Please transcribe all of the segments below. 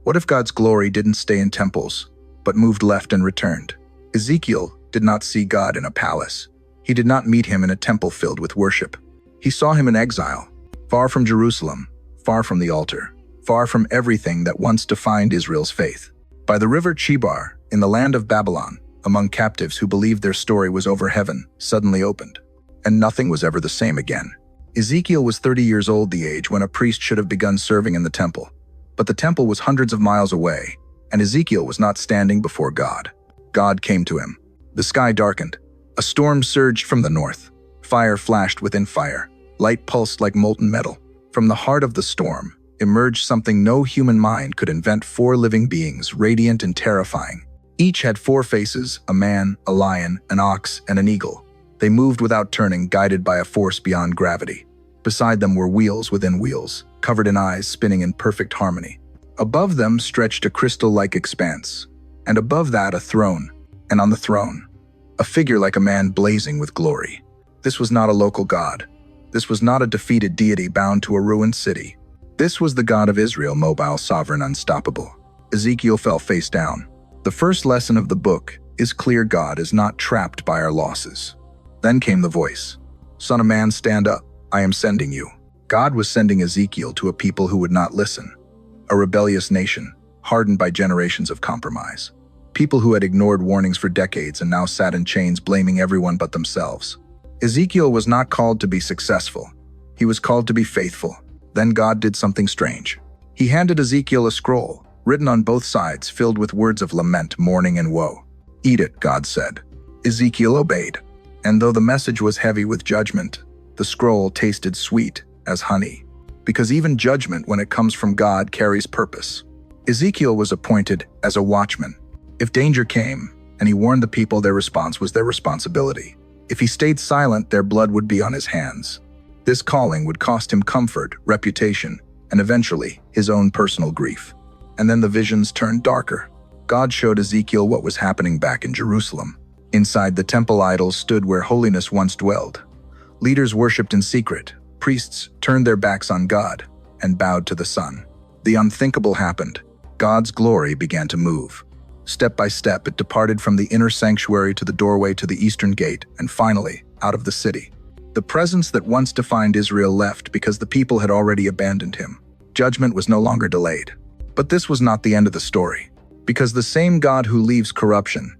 What if God's glory didn't stay in temples, but moved left and returned? Ezekiel did not see God in a palace. He did not meet him in a temple filled with worship. He saw him in exile, far from Jerusalem, far from the altar, far from everything that once defined Israel's faith. By the river Chebar, in the land of Babylon, among captives who believed their story was over, heaven suddenly opened, and nothing was ever the same again. Ezekiel was 30 years old, the age when a priest should have begun serving in the temple. But the temple was hundreds of miles away, and Ezekiel was not standing before God. God came to him. The sky darkened. A storm surged from the north. Fire flashed within fire. Light pulsed like molten metal. From the heart of the storm emerged something no human mind could invent: 4 living beings, radiant and terrifying. Each had 4 faces: a man, a lion, an ox, and an eagle. They moved without turning, guided by a force beyond gravity. Beside them were wheels within wheels, covered in eyes spinning in perfect harmony. Above them stretched a crystal-like expanse, and above that a throne, and on the throne, a figure like a man blazing with glory. This was not a local god. This was not a defeated deity bound to a ruined city. This was the God of Israel, mobile, sovereign, unstoppable. Ezekiel fell face down. The first lesson of the book is clear: God is not trapped by our losses. Then came the voice. Son of man, stand up. I am sending you. God was sending Ezekiel to a people who would not listen. A rebellious nation, hardened by generations of compromise. People who had ignored warnings for decades and now sat in chains, blaming everyone but themselves. Ezekiel was not called to be successful. He was called to be faithful. Then God did something strange. He handed Ezekiel a scroll, written on both sides, filled with words of lament, mourning, and woe. Eat it, God said. Ezekiel obeyed. And though the message was heavy with judgment, the scroll tasted sweet as honey. Because even judgment, when it comes from God, carries purpose. Ezekiel was appointed as a watchman. If danger came, and he warned the people, their response was their responsibility. If he stayed silent, their blood would be on his hands. This calling would cost him comfort, reputation, and eventually his own personal grief. And then the visions turned darker. God showed Ezekiel what was happening back in Jerusalem. Inside the temple, idols stood where holiness once dwelled. Leaders worshipped in secret. Priests turned their backs on God and bowed to the sun. The unthinkable happened. God's glory began to move. Step by step, it departed from the inner sanctuary to the doorway to the eastern gate, and finally, out of the city. The presence that once defined Israel left because the people had already abandoned him. Judgment was no longer delayed. But this was not the end of the story, because the same God who leaves corruption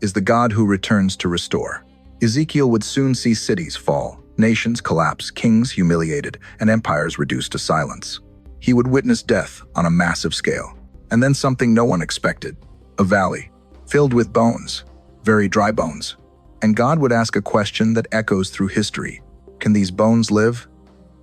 is the God who returns to restore. Ezekiel would soon see cities fall, nations collapse, kings humiliated, and empires reduced to silence. He would witness death on a massive scale. And then something no one expected. A valley, filled with bones, very dry bones. And God would ask a question that echoes through history. Can these bones live?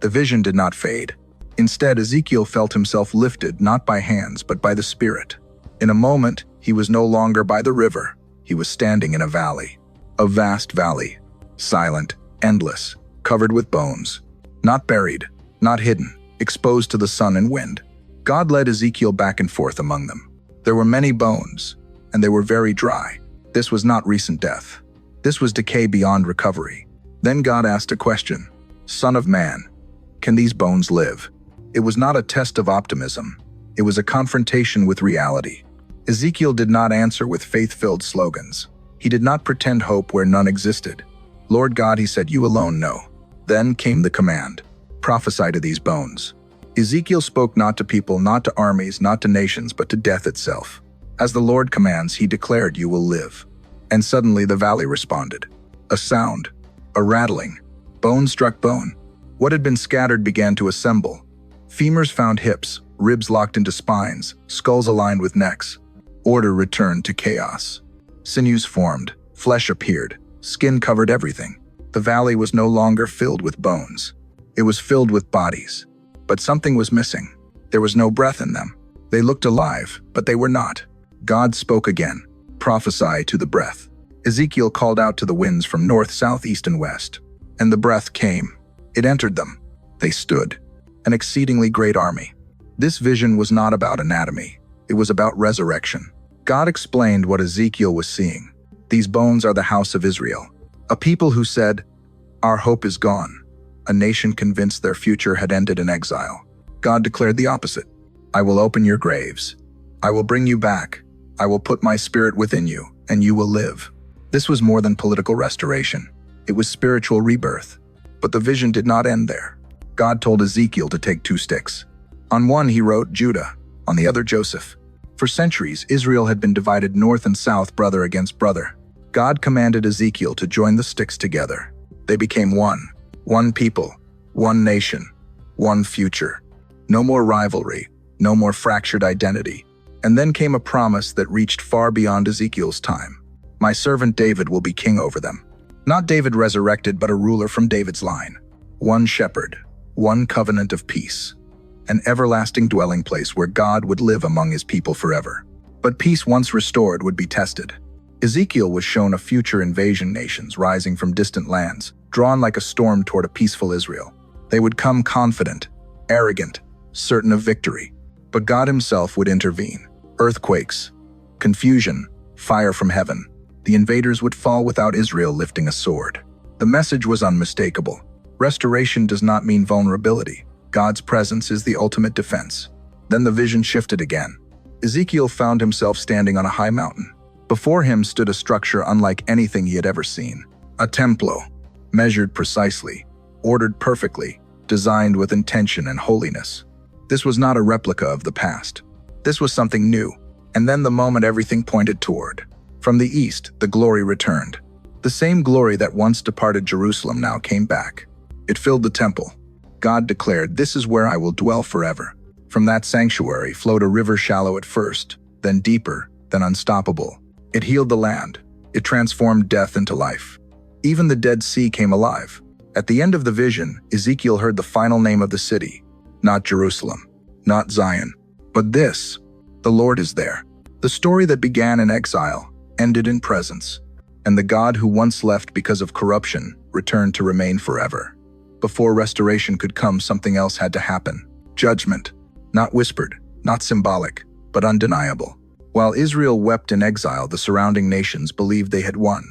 The vision did not fade. Instead, Ezekiel felt himself lifted not by hands but by the Spirit. In a moment, he was no longer by the river. He was standing in a valley. A vast valley, silent, endless, covered with bones. Not buried, not hidden, exposed to the sun and wind. God led Ezekiel back and forth among them. There were many bones, and they were very dry. This was not recent death. This was decay beyond recovery. Then God asked a question. Son of man, can these bones live? It was not a test of optimism. It was a confrontation with reality. Ezekiel did not answer with faith-filled slogans. He did not pretend hope where none existed. Lord God, he said, you alone know. Then came the command. Prophesy to these bones. Ezekiel spoke not to people, not to armies, not to nations, but to death itself. As the Lord commands, he declared, you will live. And suddenly the valley responded. A sound, a rattling. Bone struck bone. What had been scattered began to assemble. Femurs found hips, ribs locked into spines, skulls aligned with necks. Order returned to chaos. Sinews formed, flesh appeared, skin covered everything. The valley was no longer filled with bones. It was filled with bodies. But something was missing. There was no breath in them. They looked alive, but they were not. God spoke again. Prophesy to the breath. Ezekiel called out to the winds from north, south, east, and west. And the breath came. It entered them. They stood. An exceedingly great army. This vision was not about anatomy. It was about resurrection. God explained what Ezekiel was seeing. These bones are the house of Israel. A people who said, our hope is gone. A nation convinced their future had ended in exile. God declared the opposite. I will open your graves. I will bring you back. I will put my spirit within you, and you will live. This was more than political restoration. It was spiritual rebirth. But the vision did not end there. God told Ezekiel to take 2 sticks. On one he wrote Judah, on the other Joseph. For centuries, Israel had been divided north and south, brother against brother. God commanded Ezekiel to join the sticks together. They became one people, one nation, one future. No more rivalry, no more fractured identity. And then came a promise that reached far beyond Ezekiel's time. My servant David will be king over them. Not David resurrected, but a ruler from David's line. One shepherd, one covenant of peace. An everlasting dwelling place where God would live among his people forever. But peace once restored would be tested. Ezekiel was shown a future invasion nations rising from distant lands, drawn like a storm toward a peaceful Israel. They would come confident, arrogant, certain of victory. But God himself would intervene. Earthquakes, confusion, fire from heaven. The invaders would fall without Israel lifting a sword. The message was unmistakable. Restoration does not mean vulnerability. God's presence is the ultimate defense. Then the vision shifted again. Ezekiel found himself standing on a high mountain. Before him stood a structure unlike anything he had ever seen. A templo, measured precisely, ordered perfectly, designed with intention and holiness. This was not a replica of the past. This was something new. And then the moment everything pointed toward. From the east, the glory returned. The same glory that once departed Jerusalem now came back. It filled the temple. God declared, "This is where I will dwell forever." From that sanctuary flowed a river, shallow at first, then deeper, then unstoppable. It healed the land. It transformed death into life. Even the Dead Sea came alive. At the end of the vision, Ezekiel heard the final name of the city. Not Jerusalem, not Zion, but this: the Lord is there. The story that began in exile ended in presence, and the God who once left because of corruption returned to remain forever. Before restoration could come, something else had to happen. Judgment, not whispered, not symbolic, but undeniable. While Israel wept in exile, the surrounding nations believed they had won.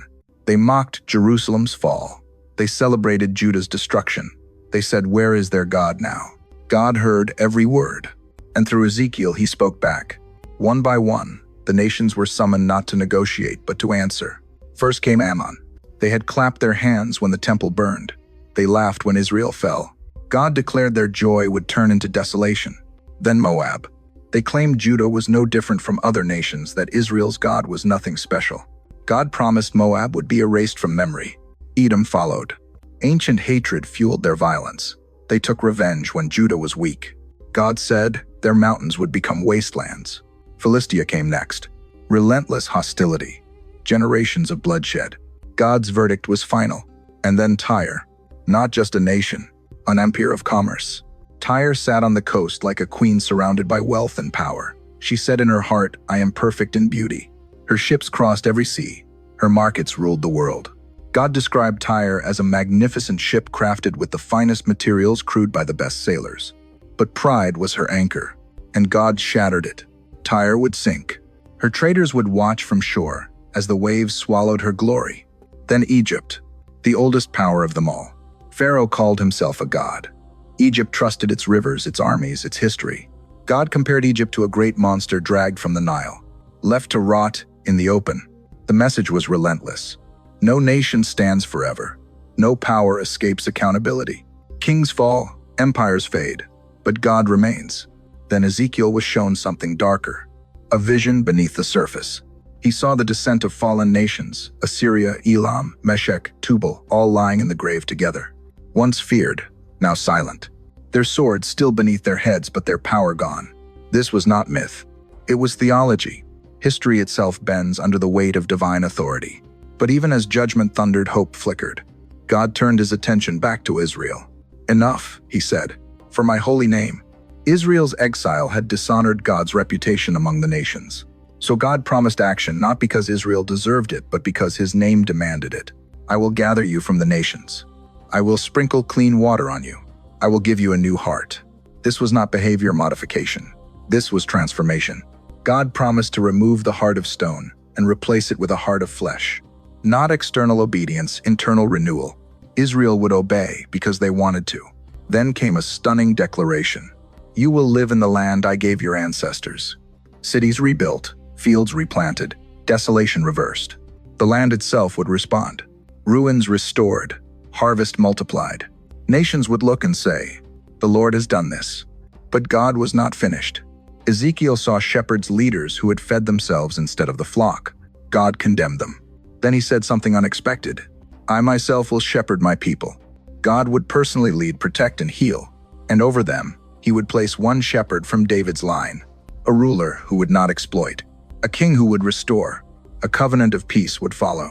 They mocked Jerusalem's fall. They celebrated Judah's destruction. They said, "Where is their God now?" God heard every word, and through Ezekiel he spoke back. One by one, the nations were summoned not to negotiate, but to answer. First came Ammon. They had clapped their hands when the temple burned. They laughed when Israel fell. God declared their joy would turn into desolation. Then Moab. They claimed Judah was no different from other nations, that Israel's God was nothing special. God promised Moab would be erased from memory. Edom followed. Ancient hatred fueled their violence. They took revenge when Judah was weak. God said their mountains would become wastelands. Philistia came next. Relentless hostility. Generations of bloodshed. God's verdict was final. And then Tyre. Not just a nation, an empire of commerce. Tyre sat on the coast like a queen surrounded by wealth and power. She said in her heart, "I am perfect in beauty." Her ships crossed every sea. Her markets ruled the world. God described Tyre as a magnificent ship crafted with the finest materials, crewed by the best sailors. But pride was her anchor, and God shattered it. Tyre would sink. Her traders would watch from shore as the waves swallowed her glory. Then Egypt, the oldest power of them all. Pharaoh called himself a god. Egypt trusted its rivers, its armies, its history. God compared Egypt to a great monster dragged from the Nile, left to rot in the open. The message was relentless. No nation stands forever. No power escapes accountability. Kings fall, empires fade, but God remains. Then Ezekiel was shown something darker, a vision beneath the surface. He saw the descent of fallen nations, Assyria, Elam, Meshech, Tubal, all lying in the grave together. Once feared, now silent. Their swords still beneath their heads, but their power gone. This was not myth. It was theology. History itself bends under the weight of divine authority. But even as judgment thundered, hope flickered. God turned his attention back to Israel. "Enough," he said, "for my holy name." Israel's exile had dishonored God's reputation among the nations. So God promised action, not because Israel deserved it, but because his name demanded it. "I will gather you from the nations. I will sprinkle clean water on you. I will give you a new heart." This was not behavior modification. This was transformation. God promised to remove the heart of stone and replace it with a heart of flesh. Not external obedience, internal renewal. Israel would obey because they wanted to. Then came a stunning declaration. You will live in the land I gave your ancestors. Cities rebuilt, fields replanted, desolation reversed. The land itself would respond. Ruins restored, harvest multiplied. Nations would look and say, "The Lord has done this." But God was not finished. Ezekiel saw shepherds, leaders who had fed themselves instead of the flock. God condemned them. Then he said something unexpected. "I myself will shepherd my people." God would personally lead, protect, and heal. And over them, he would place one shepherd from David's line, a ruler who would not exploit, a king who would restore. A covenant of peace would follow.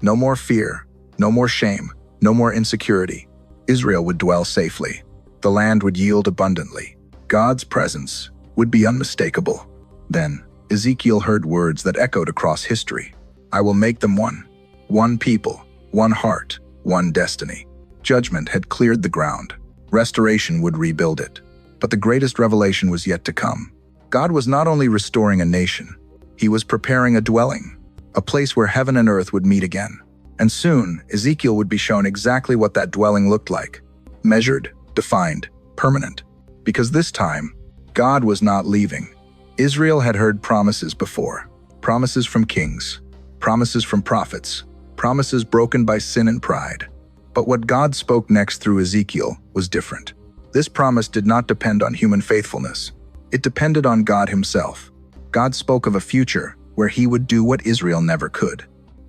No more fear, no more shame, no more insecurity. Israel would dwell safely. The land would yield abundantly. God's presence would be unmistakable. Then, Ezekiel heard words that echoed across history. "I will make them one people, one heart, one destiny." Judgment had cleared the ground. Restoration would rebuild it. But the greatest revelation was yet to come. God was not only restoring a nation, he was preparing a dwelling, a place where heaven and earth would meet again. And soon, Ezekiel would be shown exactly what that dwelling looked like. Measured, defined, permanent. Because this time, God was not leaving. Israel had heard promises before. Promises from kings. Promises from prophets. Promises broken by sin and pride. But what God spoke next through Ezekiel was different. This promise did not depend on human faithfulness. It depended on God himself. God spoke of a future where he would do what Israel never could.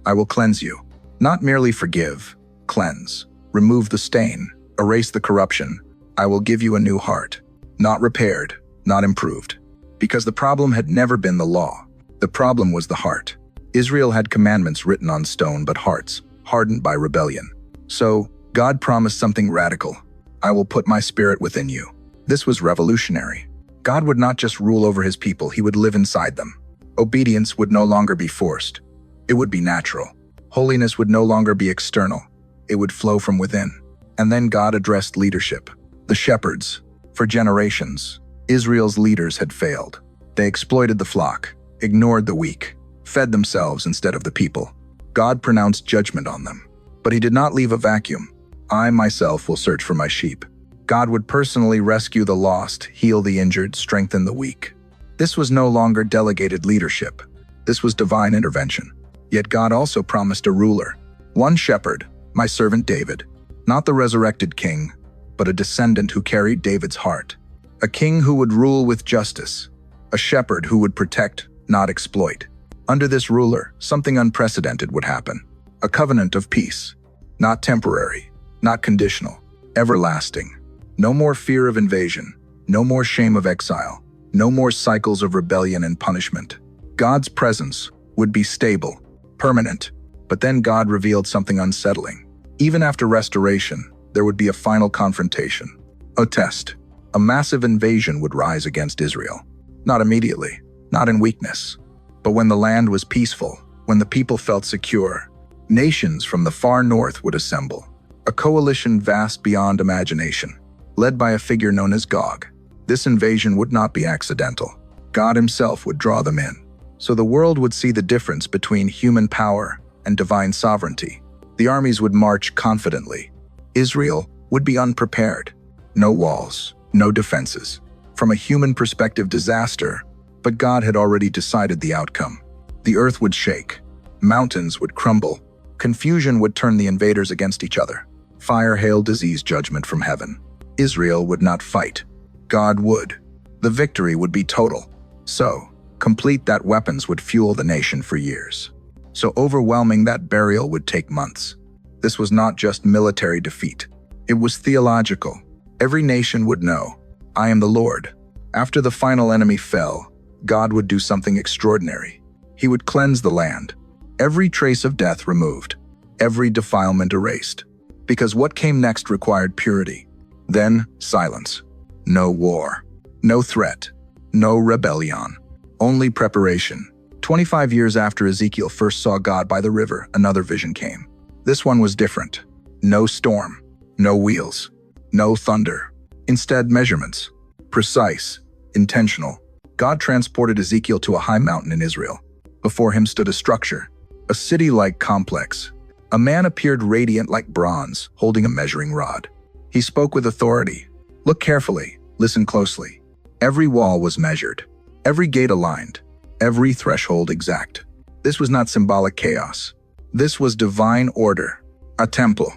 "I will cleanse you." Not merely forgive, cleanse, remove the stain, erase the corruption. "I will give you a new heart." Not repaired, not improved. Because the problem had never been the law. The problem was the heart. Israel had commandments written on stone, but hearts hardened by rebellion. So, God promised something radical. "I will put my spirit within you." This was revolutionary. God would not just rule over his people, he would live inside them. Obedience would no longer be forced. It would be natural. Holiness would no longer be external. It would flow from within. And then God addressed leadership. The shepherds. For generations, Israel's leaders had failed. They exploited the flock, ignored the weak, fed themselves instead of the people. God pronounced judgment on them. But he did not leave a vacuum. "I myself will search for my sheep." God would personally rescue the lost, heal the injured, strengthen the weak. This was no longer delegated leadership. This was divine intervention. Yet God also promised a ruler. One shepherd, my servant David. Not the resurrected king, but a descendant who carried David's heart. A king who would rule with justice. A shepherd who would protect, not exploit. Under this ruler, something unprecedented would happen. A covenant of peace. Not temporary, not conditional, everlasting. No more fear of invasion, no more shame of exile, no more cycles of rebellion and punishment. God's presence would be stable, permanent. But then God revealed something unsettling. Even after restoration, there would be a final confrontation. A test. A massive invasion would rise against Israel. Not immediately, not in weakness. But when the land was peaceful, when the people felt secure, nations from the far north would assemble. A coalition vast beyond imagination, led by a figure known as Gog. This invasion would not be accidental. God himself would draw them in. So the world would see the difference between human power and divine sovereignty. The armies would march confidently. Israel would be unprepared. No walls, no defenses. From a human perspective, disaster, but God had already decided the outcome. The earth would shake. Mountains would crumble. Confusion would turn the invaders against each other. Fire, hail, disease, judgment from heaven. Israel would not fight. God would. The victory would be total. So, complete that weapons would fuel the nation for years. So overwhelming that burial would take months. This was not just military defeat. It was theological. Every nation would know, "I am the Lord." After the final enemy fell, God would do something extraordinary. He would cleanse the land. Every trace of death removed. Every defilement erased. Because what came next required purity. Then, silence. No war. No threat. No rebellion. Only preparation. 25 years after Ezekiel first saw God by the river, another vision came. This one was different. No storm. No wheels. No thunder. Instead, measurements. Precise. Intentional. God transported Ezekiel to a high mountain in Israel. Before him stood a structure. A city-like complex. A man appeared radiant like bronze, holding a measuring rod. He spoke with authority. "Look carefully. Listen closely. Every wall was measured, every gate aligned, every threshold exact. This was not symbolic chaos. This was divine order. A temple,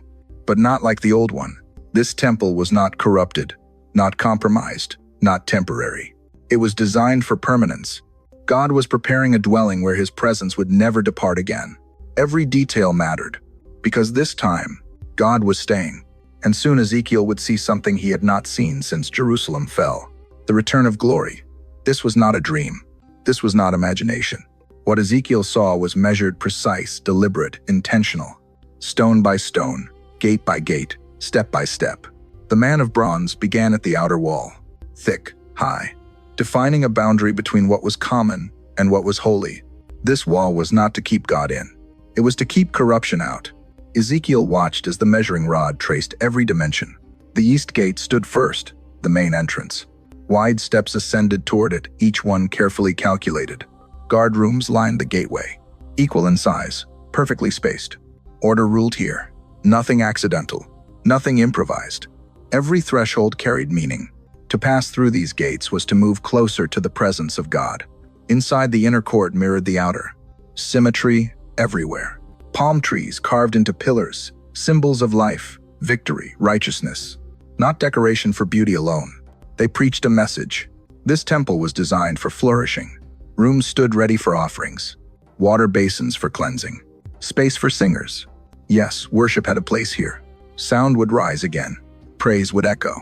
but not like the old one. This temple was not corrupted, not compromised, not temporary. It was designed for permanence. God was preparing a dwelling where his presence would never depart again. Every detail mattered, because this time, God was staying. And soon Ezekiel would see something he had not seen since Jerusalem fell. The return of glory. This was not a dream. This was not imagination. What Ezekiel saw was measured, precise, deliberate, intentional. Stone by stone, gate by gate, step by step. The man of bronze began at the outer wall, thick, high, defining a boundary between what was common and what was holy. This wall was not to keep God in. It was to keep corruption out. Ezekiel watched as the measuring rod traced every dimension. The east gate stood first, the main entrance. Wide steps ascended toward it, each one carefully calculated. Guard rooms lined the gateway, equal in size, perfectly spaced. Order ruled here. Nothing accidental, nothing improvised. Every threshold carried meaning. To pass through these gates was to move closer to the presence of God. Inside, the inner court mirrored the outer. Symmetry everywhere. Palm trees carved into pillars, symbols of life, victory, righteousness. Not decoration for beauty alone. They preached a message. This temple was designed for flourishing. Rooms stood ready for offerings. Water basins for cleansing. Space for singers. Yes, worship had a place here. Sound would rise again. Praise would echo.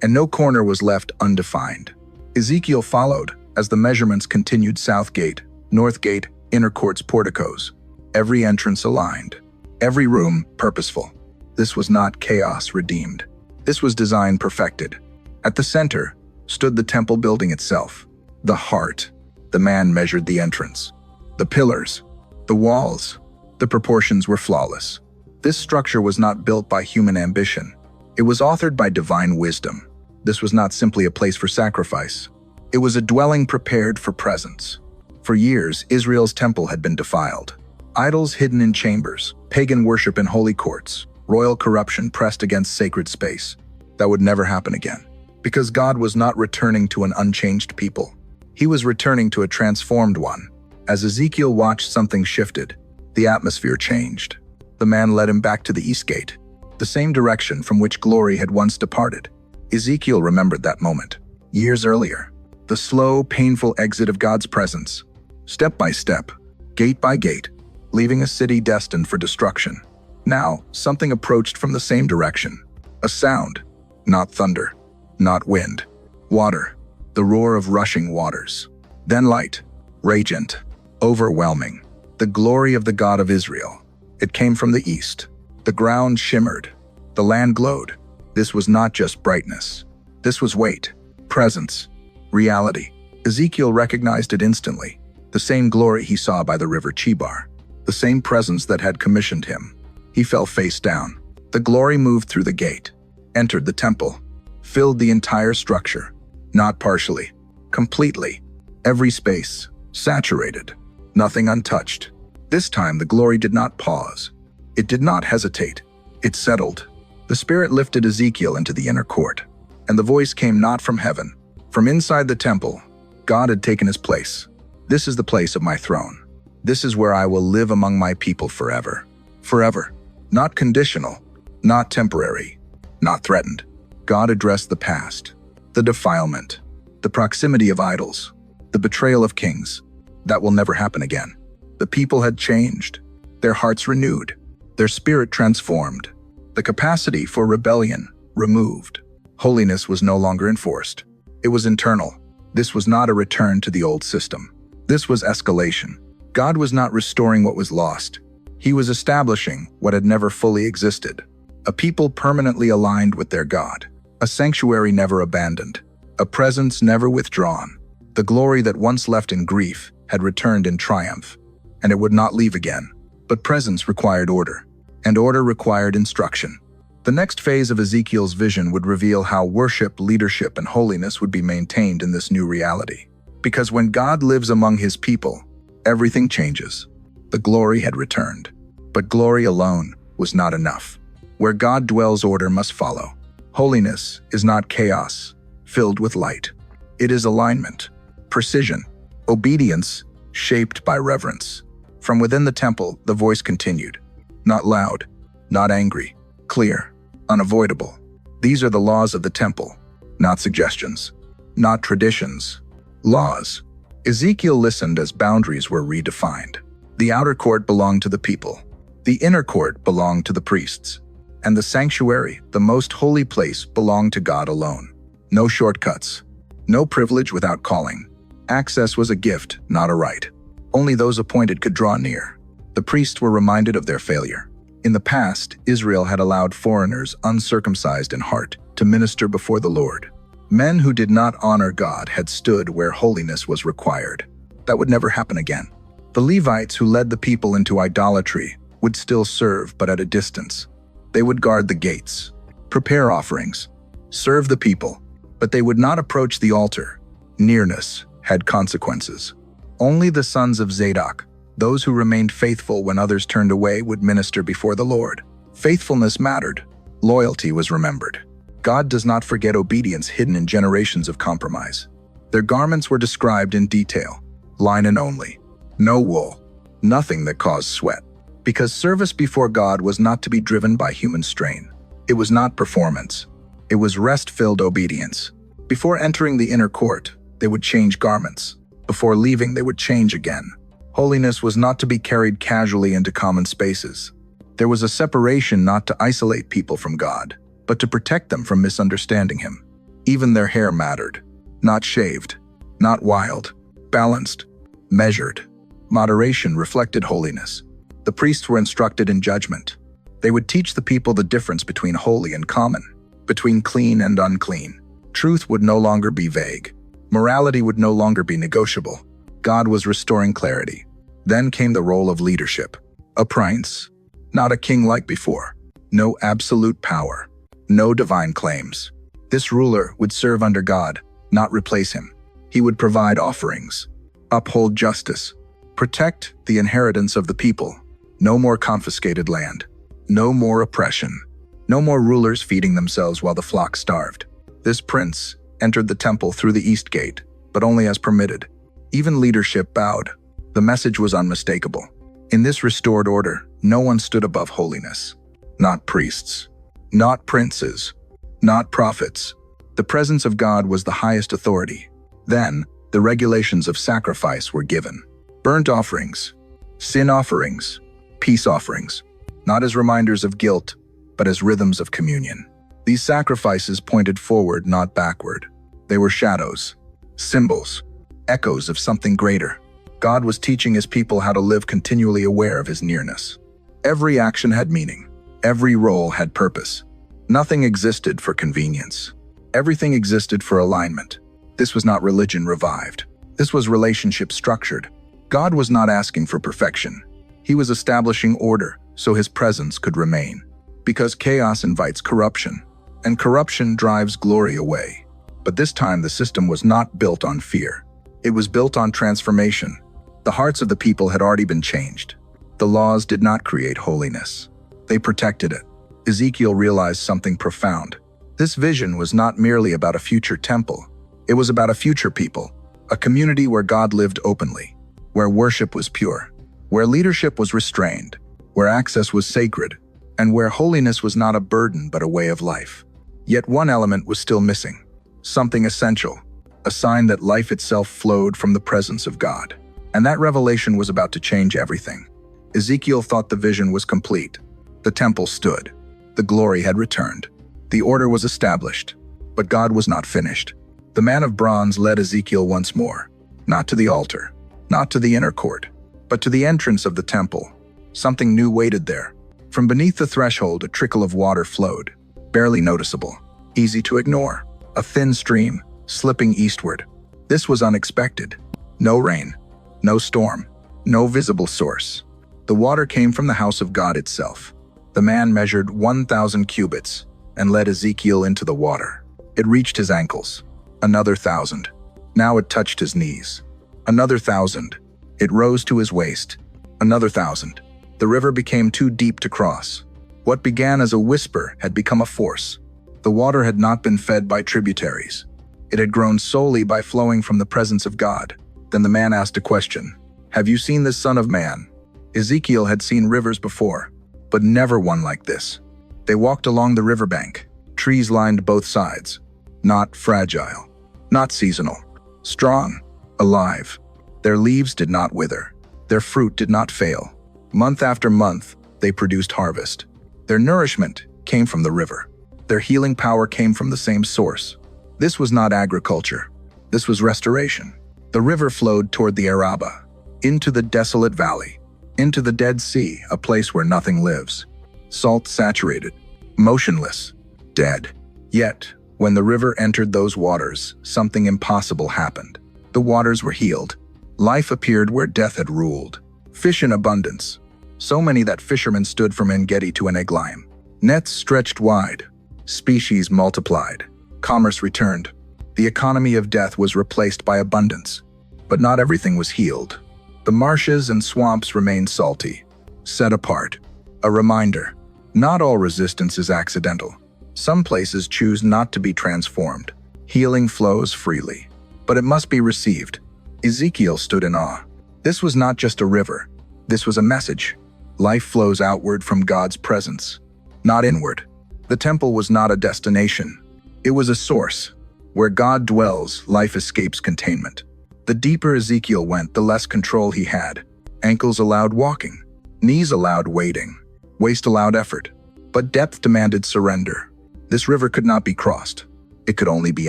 And no corner was left undefined. Ezekiel followed as the measurements continued: south gate, north gate, inner court's porticos. Every entrance aligned. Every room purposeful. This was not chaos redeemed. This was design perfected. At the center stood the temple building itself. The heart. The man measured the entrance. The pillars. The walls. The proportions were flawless. This structure was not built by human ambition. It was authored by divine wisdom. This was not simply a place for sacrifice. It was a dwelling prepared for presence. For years, Israel's temple had been defiled. Idols hidden in chambers, pagan worship in holy courts, royal corruption pressed against sacred space. That would never happen again. Because God was not returning to an unchanged people. He was returning to a transformed one. As Ezekiel watched, something shifted. The atmosphere changed. The man led him back to the east gate, the same direction from which glory had once departed. Ezekiel remembered that moment, years earlier. The slow, painful exit of God's presence. Step by step, gate by gate, leaving a city destined for destruction. Now, something approached from the same direction. A sound, not thunder, not wind. Water, the roar of rushing waters. Then light, radiant, overwhelming. The glory of the God of Israel. It came from the east. The ground shimmered. The land glowed. This was not just brightness. This was weight, presence, reality. Ezekiel recognized it instantly. The same glory he saw by the river Chebar. The same presence that had commissioned him. He fell face down. The glory moved through the gate, entered the temple, filled the entire structure. Not partially, completely. Every space, saturated. Nothing untouched. This time the glory did not pause. It did not hesitate. It settled. The Spirit lifted Ezekiel into the inner court, and the voice came not from heaven. From inside the temple, God had taken his place. This is the place of my throne. This is where I will live among my people forever. Forever. Not conditional, not temporary, not threatened. God addressed the past, the defilement, the proximity of idols, the betrayal of kings. That will never happen again. The people had changed, their hearts renewed, their spirit transformed, the capacity for rebellion removed. Holiness was no longer enforced. It was internal. This was not a return to the old system. This was escalation. God was not restoring what was lost. He was establishing what had never fully existed. A people permanently aligned with their God. A sanctuary never abandoned. A presence never withdrawn. The glory that once left in grief had returned in triumph. And it would not leave again. But presence required order, and order required instruction. The next phase of Ezekiel's vision would reveal how worship, leadership, and holiness would be maintained in this new reality. Because when God lives among his people, everything changes. The glory had returned. But glory alone was not enough. Where God dwells, order must follow. Holiness is not chaos, filled with light. It is alignment, precision, obedience shaped by reverence. From within the temple, the voice continued. Not loud, not angry, clear, unavoidable. These are the laws of the temple, not suggestions, not traditions, laws. Ezekiel listened as boundaries were redefined. The outer court belonged to the people. The inner court belonged to the priests. And the sanctuary, the most holy place, belonged to God alone. No shortcuts. No privilege without calling. Access was a gift, not a right. Only those appointed could draw near. The priests were reminded of their failure. In the past, Israel had allowed foreigners uncircumcised in heart to minister before the Lord. Men who did not honor God had stood where holiness was required. That would never happen again. The Levites who led the people into idolatry would still serve, but at a distance. They would guard the gates, prepare offerings, serve the people, but they would not approach the altar. Nearness had consequences. Only the sons of Zadok, those who remained faithful when others turned away, would minister before the Lord. Faithfulness mattered. Loyalty was remembered. God does not forget obedience hidden in generations of compromise. Their garments were described in detail, linen only, no wool, nothing that caused sweat. Because service before God was not to be driven by human strain. It was not performance. It was rest-filled obedience. Before entering the inner court, they would change garments. Before leaving, they would change again. Holiness was not to be carried casually into common spaces. There was a separation not to isolate people from God, but to protect them from misunderstanding Him. Even their hair mattered. Not shaved, not wild, balanced, measured. Moderation reflected holiness. The priests were instructed in judgment. They would teach the people the difference between holy and common, between clean and unclean. Truth would no longer be vague. Morality would no longer be negotiable. God was restoring clarity. Then came the role of leadership. A prince, not a king like before. No absolute power. No divine claims. This ruler would serve under God, not replace Him. He would provide offerings, uphold justice, protect the inheritance of the people. No more confiscated land. No more oppression. No more rulers feeding themselves while the flock starved. This prince entered the temple through the east gate, but only as permitted. Even leadership bowed. The message was unmistakable. In this restored order, no one stood above holiness. Not priests. Not princes. Not prophets. The presence of God was the highest authority. Then, the regulations of sacrifice were given. Burnt offerings. Sin offerings. Peace offerings, not as reminders of guilt, but as rhythms of communion. These sacrifices pointed forward, not backward. They were shadows, symbols, echoes of something greater. God was teaching His people how to live continually aware of His nearness. Every action had meaning. Every role had purpose. Nothing existed for convenience. Everything existed for alignment. This was not religion revived. This was relationship structured. God was not asking for perfection. He was establishing order so His presence could remain. Because chaos invites corruption, and corruption drives glory away. But this time the system was not built on fear. It was built on transformation. The hearts of the people had already been changed. The laws did not create holiness. They protected it. Ezekiel realized something profound. This vision was not merely about a future temple. It was about a future people, a community where God lived openly, where worship was pure, where leadership was restrained, where access was sacred, and where holiness was not a burden but a way of life. Yet one element was still missing, something essential, a sign that life itself flowed from the presence of God. And that revelation was about to change everything. Ezekiel thought the vision was complete. The temple stood. The glory had returned. The order was established. But God was not finished. The man of bronze led Ezekiel once more, not to the altar, not to the inner court, but to the entrance of the temple. Something new waited there. From beneath the threshold, a trickle of water flowed, barely noticeable, easy to ignore, a thin stream, slipping eastward. This was unexpected. No rain, no storm, no visible source. The water came from the house of God itself. The man measured 1,000 cubits and led Ezekiel into the water. It reached his ankles. Another 1,000. Now it touched his knees. Another 1,000. It rose to his waist. Another 1,000. The river became too deep to cross. What began as a whisper had become a force. The water had not been fed by tributaries. It had grown solely by flowing from the presence of God. Then the man asked a question. "Have you seen this Son of Man?" Ezekiel had seen rivers before, but never one like this. They walked along the riverbank. Trees lined both sides. Not fragile, not seasonal. Strong, alive. Their leaves did not wither. Their fruit did not fail. Month after month, they produced harvest. Their nourishment came from the river. Their healing power came from the same source. This was not agriculture. This was restoration. The river flowed toward the Araba, into the desolate valley, into the Dead Sea, a place where nothing lives. Salt-saturated, motionless, dead. Yet, when the river entered those waters, something impossible happened. The waters were healed. Life appeared where death had ruled. Fish in abundance, so many that fishermen stood from En-Gedi to En-Eglaim. Nets stretched wide. Species multiplied. Commerce returned. The economy of death was replaced by abundance. But not everything was healed. The marshes and swamps remained salty, set apart. A reminder, not all resistance is accidental. Some places choose not to be transformed. Healing flows freely, but it must be received. Ezekiel stood in awe. This was not just a river. This was a message. Life flows outward from God's presence, not inward. The temple was not a destination. It was a source. Where God dwells, life escapes containment. The deeper Ezekiel went, the less control he had. Ankles allowed walking. Knees allowed waiting. Waist allowed effort. But depth demanded surrender. This river could not be crossed. It could only be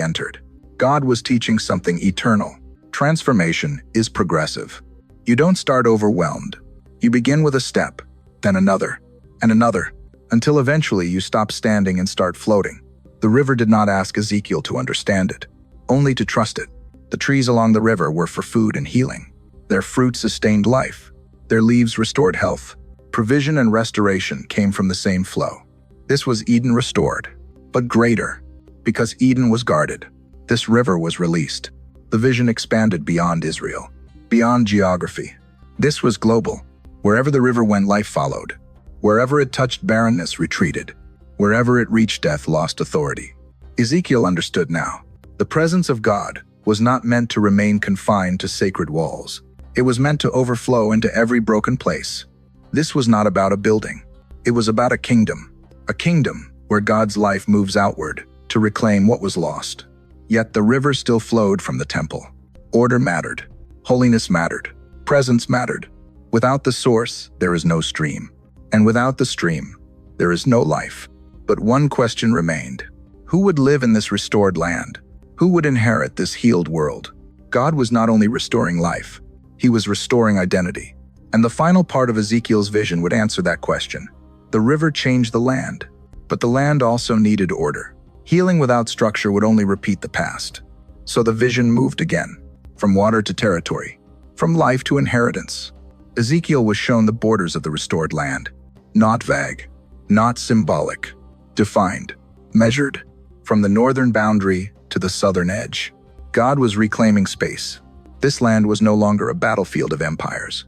entered. God was teaching something eternal. Transformation is progressive. You don't start overwhelmed. You begin with a step, then another, and another, until eventually you stop standing and start floating. The river did not ask Ezekiel to understand it, only to trust it. The trees along the river were for food and healing. Their fruit sustained life. Their leaves restored health. Provision and restoration came from the same flow. This was Eden restored, but greater, because Eden was guarded. This river was released. The vision expanded beyond Israel, beyond geography. This was global. Wherever the river went, life followed. Wherever it touched barrenness, retreated. Wherever it reached death, lost authority. Ezekiel understood now. The presence of God was not meant to remain confined to sacred walls. It was meant to overflow into every broken place. This was not about a building. It was about a kingdom where God's life moves outward to reclaim what was lost. Yet the river still flowed from the temple. Order mattered. Holiness mattered. Presence mattered. Without the source, there is no stream. And without the stream, there is no life. But one question remained. Who would live in this restored land? Who would inherit this healed world? God was not only restoring life, he was restoring identity. And the final part of Ezekiel's vision would answer that question. The river changed the land, but the land also needed order. Healing without structure would only repeat the past. So the vision moved again, from water to territory, from life to inheritance. Ezekiel was shown the borders of the restored land, not vague, not symbolic, defined, measured, from the northern boundary to the southern edge. God was reclaiming space. This land was no longer a battlefield of empires,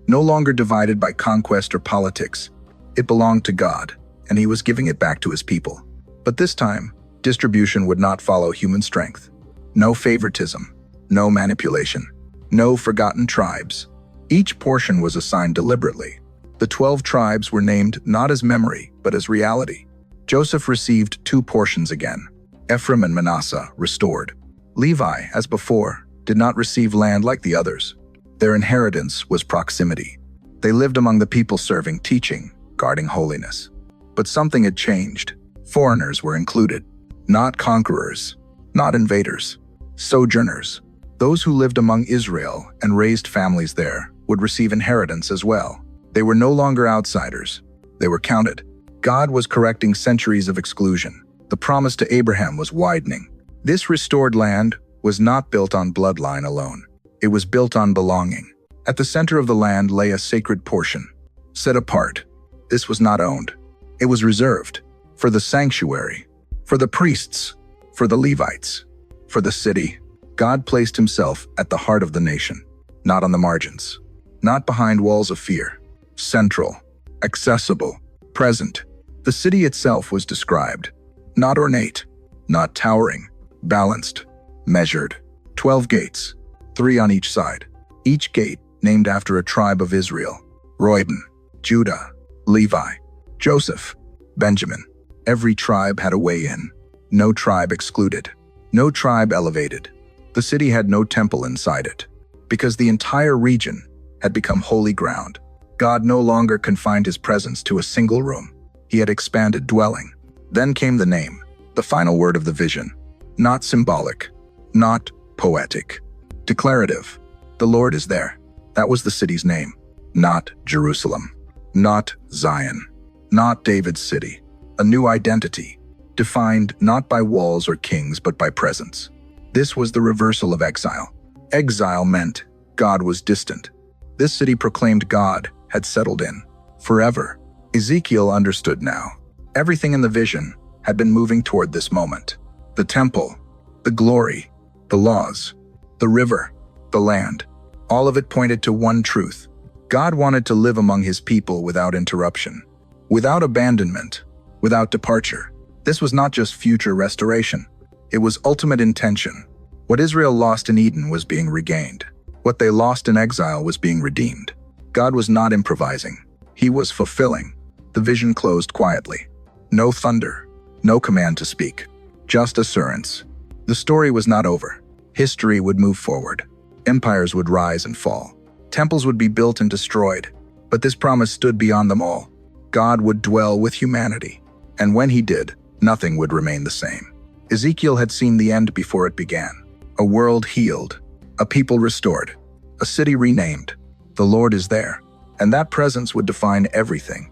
no longer divided by conquest or politics. It belonged to God, and he was giving it back to his people. But this time, distribution would not follow human strength. No favoritism, no manipulation, no forgotten tribes. Each portion was assigned deliberately. The 12 tribes were named not as memory, but as reality. Joseph received 2 portions again. Ephraim and Manasseh restored. Levi, as before, did not receive land like the others. Their inheritance was proximity. They lived among the people serving, teaching, guarding holiness. But something had changed. Foreigners were included. Not conquerors, not invaders, sojourners. Those who lived among Israel and raised families there would receive inheritance as well. They were no longer outsiders. They were counted. God was correcting centuries of exclusion. The promise to Abraham was widening. This restored land was not built on bloodline alone. It was built on belonging. At the center of the land lay a sacred portion, set apart. This was not owned. It was reserved for the sanctuary, for the priests, for the Levites, for the city. God placed himself at the heart of the nation, not on the margins, not behind walls of fear. Central, accessible, present. The city itself was described, not ornate, not towering, balanced, measured. 12 gates, 3 on each side. Each gate named after a tribe of Israel: Reuben, Judah, Levi, Joseph, Benjamin. Every tribe had a way in. No tribe excluded. No tribe elevated. The city had no temple inside it, because the entire region had become holy ground. God no longer confined his presence to a single room. He had expanded dwelling. Then came the name, the final word of the vision. Not symbolic, not poetic, declarative. The Lord is there. That was the city's name. Not Jerusalem, not Zion, not David's city. A new identity, defined not by walls or kings but by presence. This was the reversal of exile. Exile meant God was distant. This city proclaimed God had settled in forever. Ezekiel understood now. Everything in the vision had been moving toward this moment. The temple, the glory, the laws, the river, the land. All of it pointed to one truth. God wanted to live among his people without interruption, without abandonment, without departure. This was not just future restoration. It was ultimate intention. What Israel lost in Eden was being regained. What they lost in exile was being redeemed. God was not improvising. He was fulfilling. The vision closed quietly. No thunder, no command to speak, just assurance. The story was not over. History would move forward. Empires would rise and fall. Temples would be built and destroyed. But this promise stood beyond them all. God would dwell with humanity. And when he did, nothing would remain the same. Ezekiel had seen the end before it began. A world healed, a people restored, a city renamed. The Lord is there, and that presence would define everything.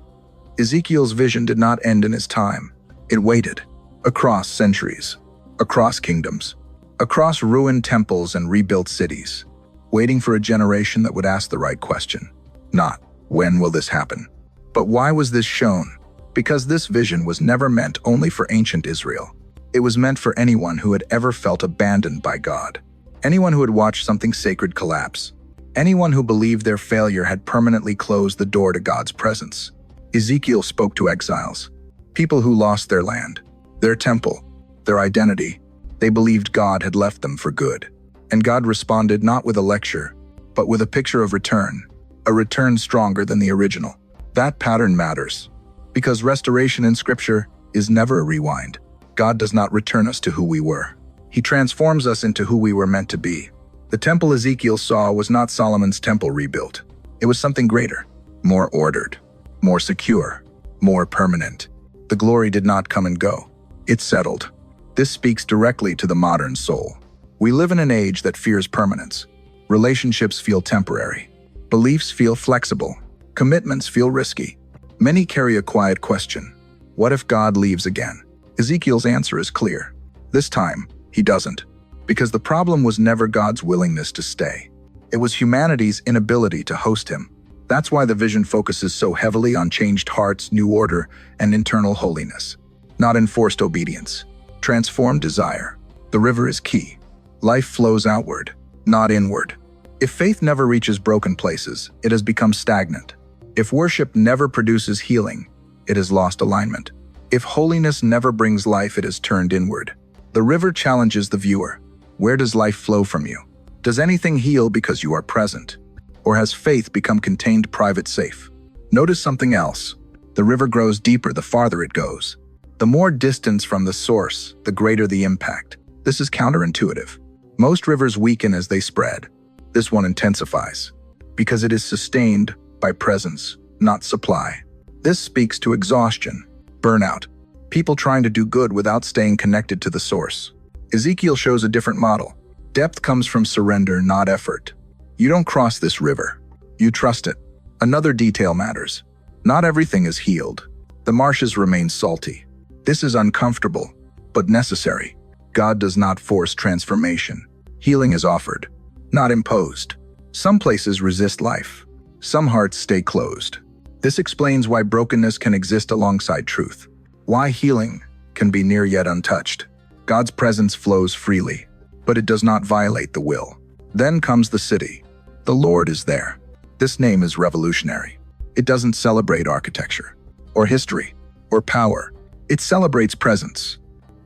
Ezekiel's vision did not end in his time. It waited, across centuries, across kingdoms, across ruined temples and rebuilt cities, waiting for a generation that would ask the right question. Not, when will this happen? But why was this shown? Because this vision was never meant only for ancient Israel. It was meant for anyone who had ever felt abandoned by God. Anyone who had watched something sacred collapse. Anyone who believed their failure had permanently closed the door to God's presence. Ezekiel spoke to exiles, people who lost their land, their temple, their identity. They believed God had left them for good. And God responded not with a lecture, but with a picture of return, a return stronger than the original. That pattern matters, because restoration in Scripture is never a rewind. God does not return us to who we were. He transforms us into who we were meant to be. The temple Ezekiel saw was not Solomon's temple rebuilt. It was something greater, more ordered, more secure, more permanent. The glory did not come and go. It settled. This speaks directly to the modern soul. We live in an age that fears permanence. Relationships feel temporary. Beliefs feel flexible. Commitments feel risky. Many carry a quiet question. What if God leaves again? Ezekiel's answer is clear. This time, he doesn't. Because the problem was never God's willingness to stay. It was humanity's inability to host him. That's why the vision focuses so heavily on changed hearts, new order, and internal holiness. Not enforced obedience. Transformed desire. The river is key. Life flows outward, not inward. If faith never reaches broken places, it has become stagnant. If worship never produces healing, it has lost alignment. If holiness never brings life, it has turned inward. The river challenges the viewer. Where does life flow from you? Does anything heal because you are present? Or has faith become contained, private, safe? Notice something else. The river grows deeper the farther it goes. The more distance from the source, the greater the impact. This is counterintuitive. Most rivers weaken as they spread. This one intensifies, because it is sustained by presence, not supply. This speaks to exhaustion, burnout, people trying to do good without staying connected to the source. Ezekiel shows a different model. Depth comes from surrender, not effort. You don't cross this river. You trust it. Another detail matters. Not everything is healed. The marshes remain salty. This is uncomfortable, but necessary. God does not force transformation. Healing is offered, not imposed. Some places resist life. Some hearts stay closed. This explains why brokenness can exist alongside truth. Why healing can be near yet untouched. God's presence flows freely, but it does not violate the will. Then comes the city. The Lord is there. This name is revolutionary. It doesn't celebrate architecture, or history, or power. It celebrates presence.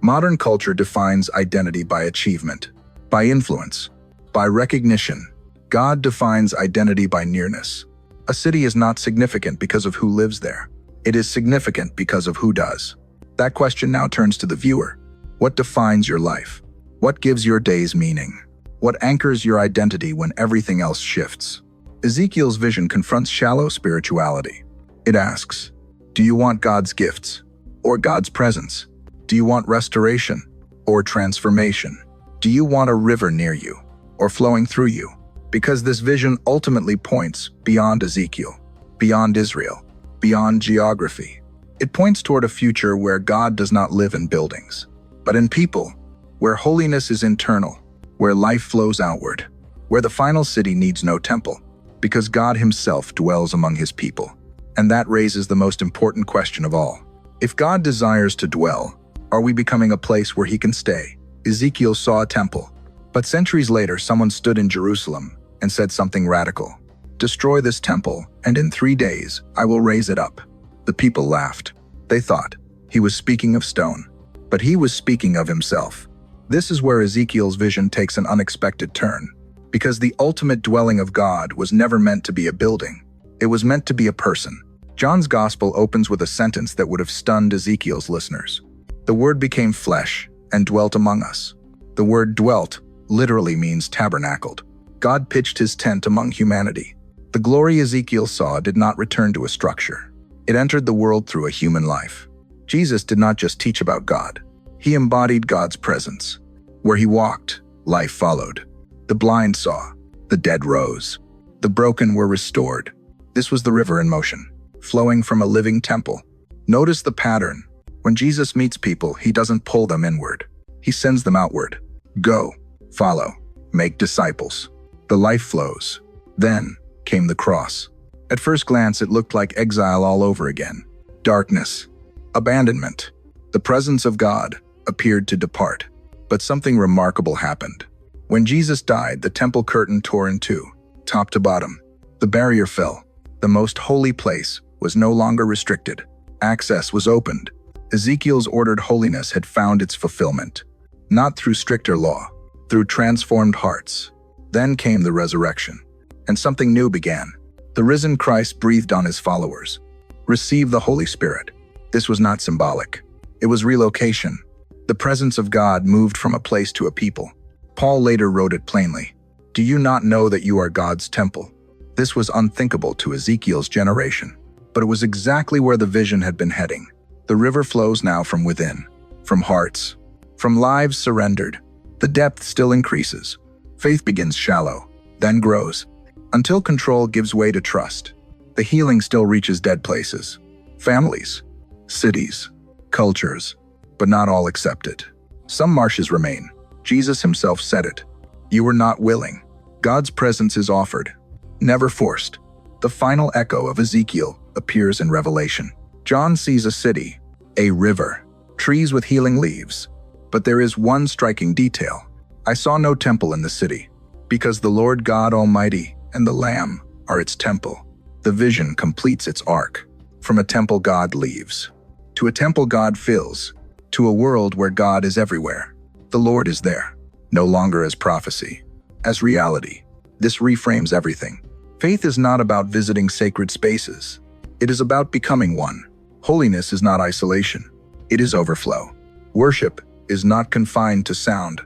Modern culture defines identity by achievement, by influence, by recognition. God defines identity by nearness. A city is not significant because of who lives there. It is significant because of who does. That question now turns to the viewer. What defines your life? What gives your days meaning? What anchors your identity when everything else shifts? Ezekiel's vision confronts shallow spirituality. It asks, do you want God's gifts or God's presence? Do you want restoration or transformation? Do you want a river near you or flowing through you? Because this vision ultimately points beyond Ezekiel, beyond Israel, beyond geography. It points toward a future where God does not live in buildings, but in people, where holiness is internal, where life flows outward, where the final city needs no temple, because God himself dwells among his people. And that raises the most important question of all. If God desires to dwell, are we becoming a place where he can stay? Ezekiel saw a temple, but centuries later someone stood in Jerusalem and said something radical. Destroy this temple, and in 3 days I will raise it up. The people laughed. They thought he was speaking of stone, but he was speaking of himself. This is where Ezekiel's vision takes an unexpected turn, because the ultimate dwelling of God was never meant to be a building. It was meant to be a person. John's gospel opens with a sentence that would have stunned Ezekiel's listeners. The word became flesh and dwelt among us. The word dwelt literally means tabernacled. God pitched his tent among humanity. The glory Ezekiel saw did not return to a structure. It entered the world through a human life. Jesus did not just teach about God. He embodied God's presence. Where he walked, life followed. The blind saw, the dead rose, the broken were restored. This was the river in motion, flowing from a living temple. Notice the pattern. When Jesus meets people, he doesn't pull them inward. He sends them outward. Go, follow, make disciples. The life flows. Then came the cross. At first glance, it looked like exile all over again. Darkness, abandonment. The presence of God appeared to depart. But something remarkable happened. When Jesus died, the temple curtain tore in two, top to bottom. The barrier fell. The most holy place was no longer restricted. Access was opened. Ezekiel's ordered holiness had found its fulfillment, not through stricter law, through transformed hearts. Then came the resurrection, and something new began. The risen Christ breathed on his followers. Receive the Holy Spirit. This was not symbolic. It was relocation. The presence of God moved from a place to a people. Paul later wrote it plainly. Do you not know that you are God's temple? This was unthinkable to Ezekiel's generation, but it was exactly where the vision had been heading. The river flows now from within, from hearts, from lives surrendered. The depth still increases. Faith begins shallow, then grows, until control gives way to trust. The healing still reaches dead places, families, cities, cultures, but not all accept it. Some marshes remain. Jesus himself said it. You were not willing. God's presence is offered, never forced. The final echo of Ezekiel appears in Revelation. John sees a city, a river, trees with healing leaves. But there is one striking detail. I saw no temple in the city, because the Lord God Almighty and the Lamb are its temple. The vision completes its arc. From a temple God leaves, to a temple God fills, to a world where God is everywhere. The Lord is there, no longer as prophecy, as reality. This reframes everything. Faith is not about visiting sacred spaces. It is about becoming one. Holiness is not isolation. It is overflow. Worship is not confined to sound.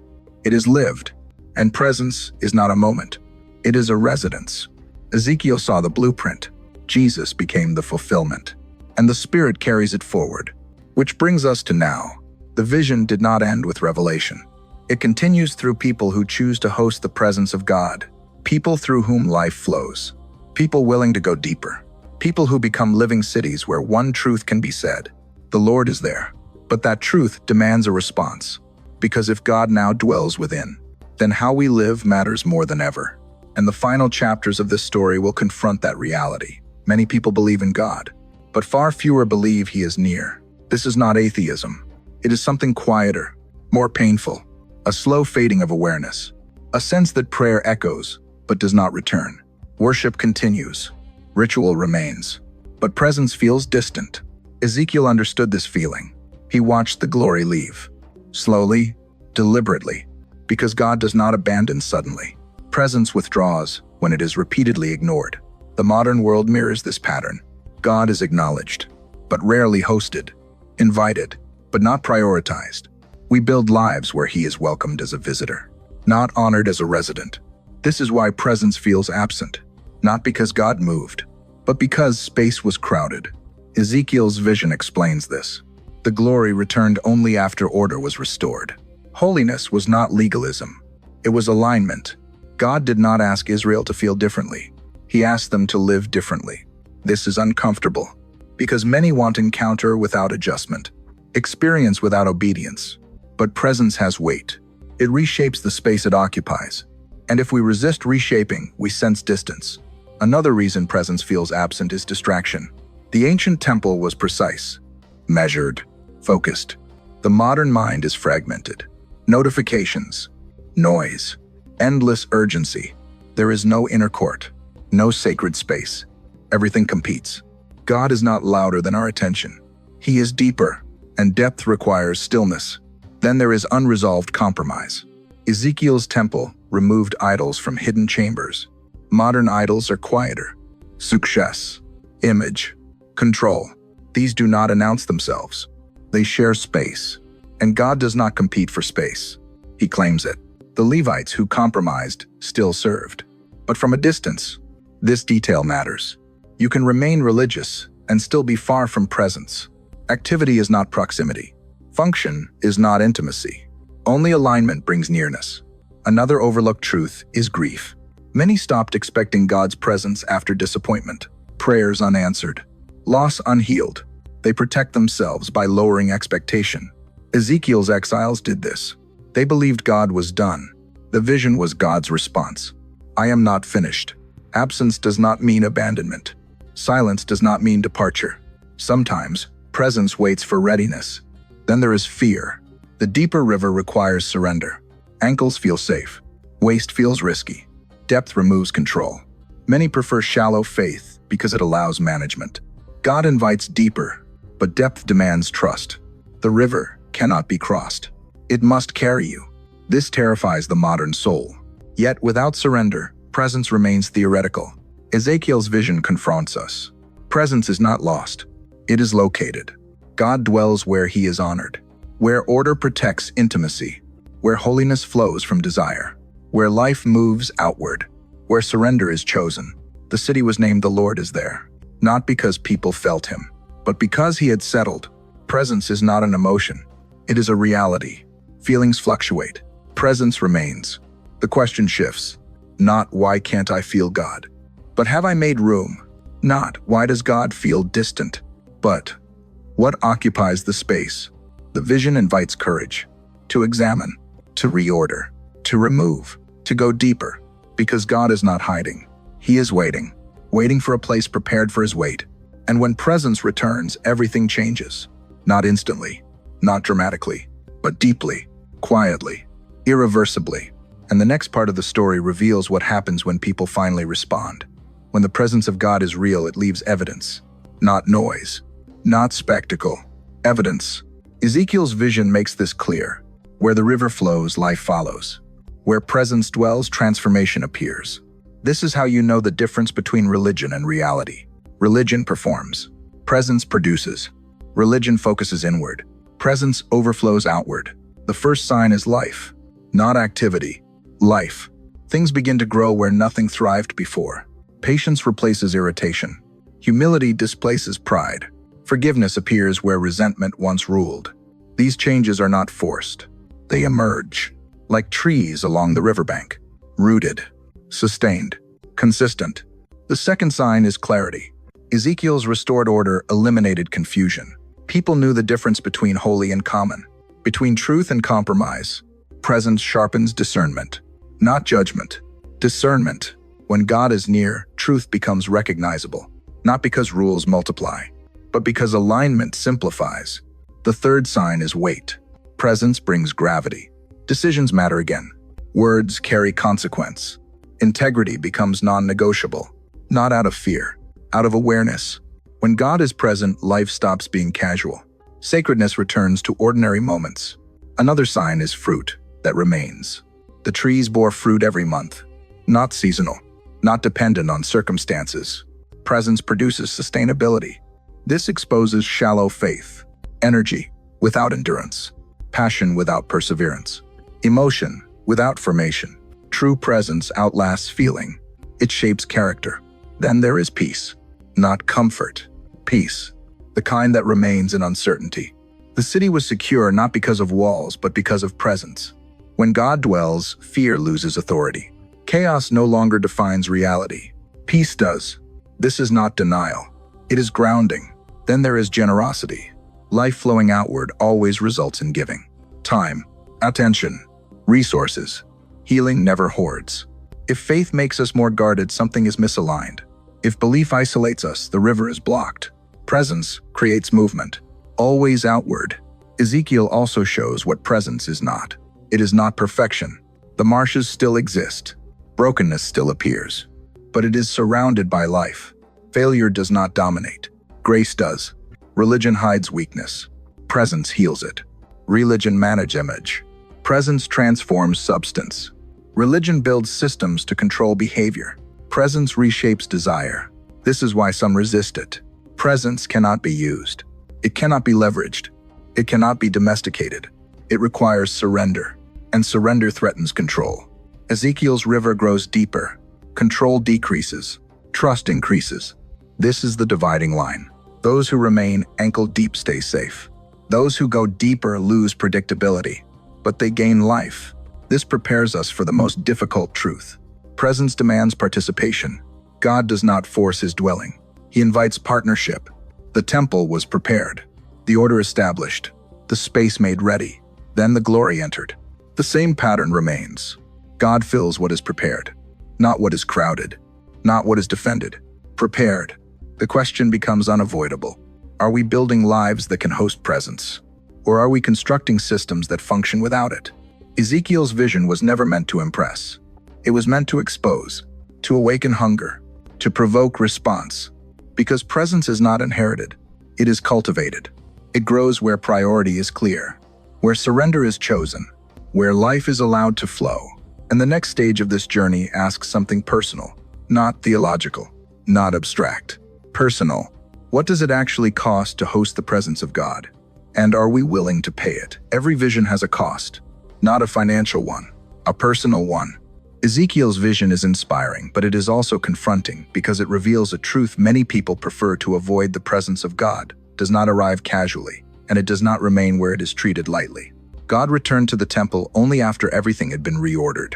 It is lived. And presence is not a moment. It is a residence. Ezekiel saw the blueprint. Jesus became the fulfillment. And the Spirit carries it forward. Which brings us to now. The vision did not end with revelation. It continues through people who choose to host the presence of God. People through whom life flows. People willing to go deeper. People who become living cities where one truth can be said. The Lord is there. But that truth demands a response. Because if God now dwells within, then how we live matters more than ever. And the final chapters of this story will confront that reality. Many people believe in God, but far fewer believe he is near. This is not atheism. It is something quieter, more painful, a slow fading of awareness, a sense that prayer echoes but does not return. Worship continues, ritual remains, but presence feels distant. Ezekiel understood this feeling. He watched the glory leave, slowly, deliberately. because God does not abandon suddenly. Presence withdraws when it is repeatedly ignored. The modern world mirrors this pattern. God is acknowledged, but rarely hosted, invited, but not prioritized. We build lives where He is welcomed as a visitor, not honored as a resident. This is why presence feels absent, not because God moved, but because space was crowded. Ezekiel's vision explains this. The glory returned only after order was restored. Holiness was not legalism. It was alignment. God did not ask Israel to feel differently. He asked them to live differently. This is uncomfortable, because many want encounter without adjustment, experience without obedience. But presence has weight. It reshapes the space it occupies. And if we resist reshaping, we sense distance. Another reason presence feels absent is distraction. The ancient temple was precise, measured, focused. The modern mind is fragmented. Notifications, noise, endless urgency. There is no inner court, no sacred space. Everything competes. God is not louder than our attention. He is deeper, and depth requires stillness. Then there is unresolved compromise. Ezekiel's temple removed idols from hidden chambers. Modern idols are quieter. Success, image, control. These do not announce themselves. They share space. And God does not compete for space. He claims it. The Levites who compromised still served. But from a distance, this detail matters. You can remain religious and still be far from presence. Activity is not proximity. Function is not intimacy. Only alignment brings nearness. Another overlooked truth is grief. Many stopped expecting God's presence after disappointment, prayers unanswered, loss unhealed. They protect themselves by lowering expectation. Ezekiel's exiles did this. They believed God was done. The vision was God's response. I am not finished. Absence does not mean abandonment. Silence does not mean departure. Sometimes, presence waits for readiness. Then there is fear. The deeper river requires surrender. Ankles feel safe. Waist feels risky. Depth removes control. Many prefer shallow faith because it allows management. God invites deeper, but depth demands trust. The river cannot be crossed. It must carry you. This terrifies the modern soul. Yet without surrender, presence remains theoretical. Ezekiel's vision confronts us. Presence is not lost. It is located. God dwells where He is honored, where order protects intimacy, where holiness flows from desire, where life moves outward, where surrender is chosen. The city was named The Lord is there, not because people felt Him, but because He had settled. Presence is not an emotion. It is a reality. Feelings fluctuate. Presence remains. The question shifts. Not why can't I feel God, but have I made room? Not why does God feel distant, but what occupies the space? The vision invites courage to examine, to reorder, to remove, to go deeper, because God is not hiding. He is waiting, waiting for a place prepared for His weight. And when presence returns, everything changes. Not instantly, not dramatically, but deeply, quietly, irreversibly. And the next part of the story reveals what happens when people finally respond. When the presence of God is real, it leaves evidence, not noise, not spectacle, evidence. Ezekiel's vision makes this clear. Where the river flows, life follows. Where presence dwells, transformation appears. This is how you know the difference between religion and reality. Religion performs. Presence produces. Religion focuses inward. Presence overflows outward. The first sign is life, not activity. Life. Things begin to grow where nothing thrived before. Patience replaces irritation. Humility displaces pride. Forgiveness appears where resentment once ruled. These changes are not forced. They emerge, like trees along the riverbank, rooted, sustained, consistent. The second sign is clarity. Ezekiel's restored order eliminated confusion. People knew the difference between holy and common, between truth and compromise. Presence sharpens discernment, not judgment. Discernment. When God is near, truth becomes recognizable, not because rules multiply, but because alignment simplifies. The third sign is weight. Presence brings gravity. Decisions matter again. Words carry consequence. Integrity becomes non-negotiable, not out of fear, out of awareness. When God is present, life stops being casual. Sacredness returns to ordinary moments. Another sign is fruit that remains. The trees bore fruit every month, not seasonal, not dependent on circumstances. Presence produces sustainability. This exposes shallow faith, energy without endurance, passion without perseverance, emotion without formation. True presence outlasts feeling. It shapes character. Then there is peace, not comfort. Peace, the kind that remains in uncertainty. The city was secure not because of walls, but because of presence. When God dwells, fear loses authority. Chaos no longer defines reality. Peace does. This is not denial. It is grounding. Then there is generosity. Life flowing outward always results in giving. Time, attention, resources. Healing never hoards. If faith makes us more guarded, something is misaligned. If belief isolates us, the river is blocked. Presence creates movement, always outward. Ezekiel also shows what presence is not. It is not perfection. The marshes still exist. Brokenness still appears. But it is surrounded by life. Failure does not dominate. Grace does. Religion hides weakness. Presence heals it. Religion manages image. Presence transforms substance. Religion builds systems to control behavior. Presence reshapes desire. This is why some resist it. Presence cannot be used. It cannot be leveraged. It cannot be domesticated. It requires surrender, and surrender threatens control. Ezekiel's river grows deeper. Control decreases. Trust increases. This is the dividing line. Those who remain ankle-deep stay safe. Those who go deeper lose predictability, but they gain life. This prepares us for the most difficult truth. Presence demands participation. God does not force his dwelling. He invites partnership. The temple was prepared, the order established, the space made ready. Then the glory entered. The same pattern remains. God fills what is prepared, not what is crowded, not what is defended. Prepared. The question becomes unavoidable. Are we building lives that can host presence? Or are we constructing systems that function without it? Ezekiel's vision was never meant to impress. It was meant to expose, to awaken hunger, to provoke response. Because presence is not inherited, it is cultivated. It grows where priority is clear, where surrender is chosen, where life is allowed to flow. And the next stage of this journey asks something personal, not theological, not abstract. Personal. What does it actually cost to host the presence of God? And are we willing to pay it? Every vision has a cost, not a financial one, a personal one. Ezekiel's vision is inspiring, but it is also confronting because it reveals a truth many people prefer to avoid. The presence of God does not arrive casually, and it does not remain where it is treated lightly. God returned to the temple only after everything had been reordered.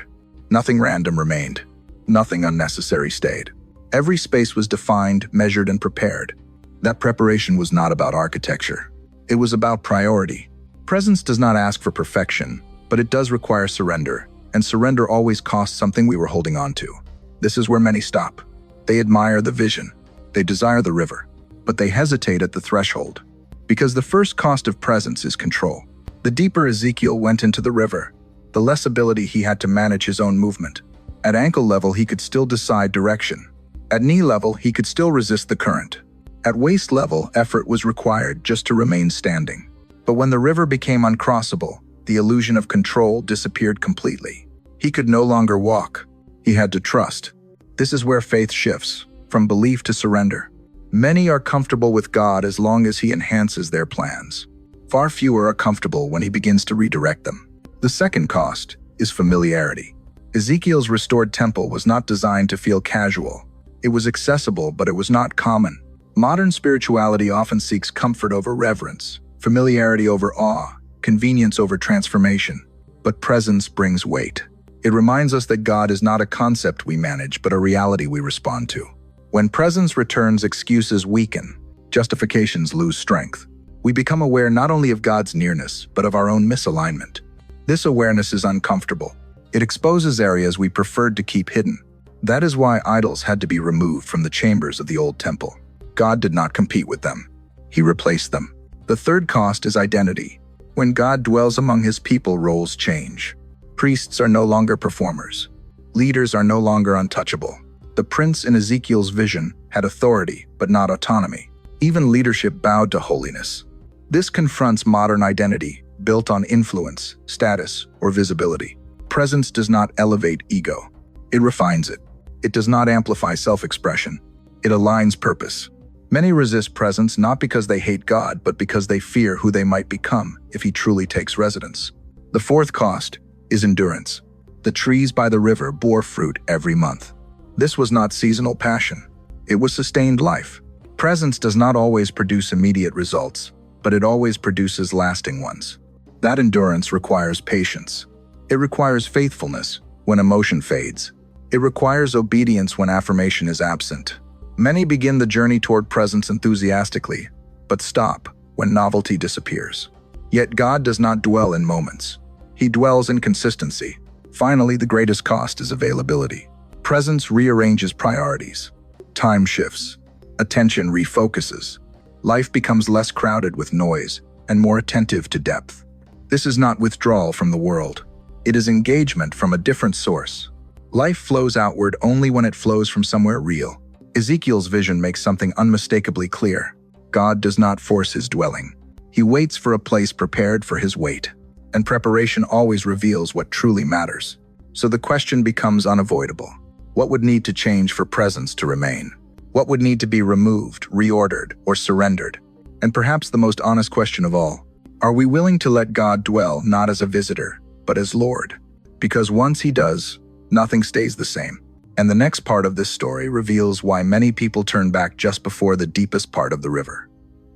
Nothing random remained. Nothing unnecessary stayed. Every space was defined, measured, and prepared. That preparation was not about architecture. It was about priority. Presence does not ask for perfection, but it does require surrender. And surrender always costs something we were holding on to. This is where many stop. They admire the vision. They desire the river. But they hesitate at the threshold. Because the first cost of presence is control. The deeper Ezekiel went into the river, the less ability he had to manage his own movement. At ankle level, he could still decide direction. At knee level, he could still resist the current. At waist level, effort was required just to remain standing. But when the river became uncrossable, the illusion of control disappeared completely. He could no longer walk. He had to trust. This is where faith shifts, from belief to surrender. Many are comfortable with God as long as he enhances their plans. Far fewer are comfortable when he begins to redirect them. The second cost is familiarity. Ezekiel's restored temple was not designed to feel casual. It was accessible, but it was not common. Modern spirituality often seeks comfort over reverence, familiarity over awe, convenience over transformation. But presence brings weight. It reminds us that God is not a concept we manage, but a reality we respond to. When presence returns, excuses weaken, justifications lose strength. We become aware not only of God's nearness, but of our own misalignment. This awareness is uncomfortable. It exposes areas we preferred to keep hidden. That is why idols had to be removed from the chambers of the old temple. God did not compete with them. He replaced them. The third cost is identity. When God dwells among his people, roles change. Priests are no longer performers. Leaders are no longer untouchable. The prince in Ezekiel's vision had authority, but not autonomy. Even leadership bowed to holiness. This confronts modern identity, built on influence, status, or visibility. Presence does not elevate ego. It refines it. It does not amplify self-expression. It aligns purpose. Many resist presence not because they hate God, but because they fear who they might become if he truly takes residence. The fourth cost is endurance. The trees by the river bore fruit every month. This was not seasonal passion. It was sustained life. Presence does not always produce immediate results, but it always produces lasting ones. That endurance requires patience. It requires faithfulness when emotion fades. It requires obedience when affirmation is absent. Many begin the journey toward presence enthusiastically, but stop when novelty disappears. Yet God does not dwell in moments. He dwells in consistency. Finally, the greatest cost is availability. Presence rearranges priorities. Time shifts. Attention refocuses. Life becomes less crowded with noise and more attentive to depth. This is not withdrawal from the world. It is engagement from a different source. Life flows outward only when it flows from somewhere real. Ezekiel's vision makes something unmistakably clear. God does not force his dwelling. He waits for a place prepared for his wait. And preparation always reveals what truly matters. So the question becomes unavoidable. What would need to change for presence to remain? What would need to be removed, reordered, or surrendered? And perhaps the most honest question of all, are we willing to let God dwell not as a visitor, but as Lord? Because once he does, nothing stays the same. And the next part of this story reveals why many people turn back just before the deepest part of the river.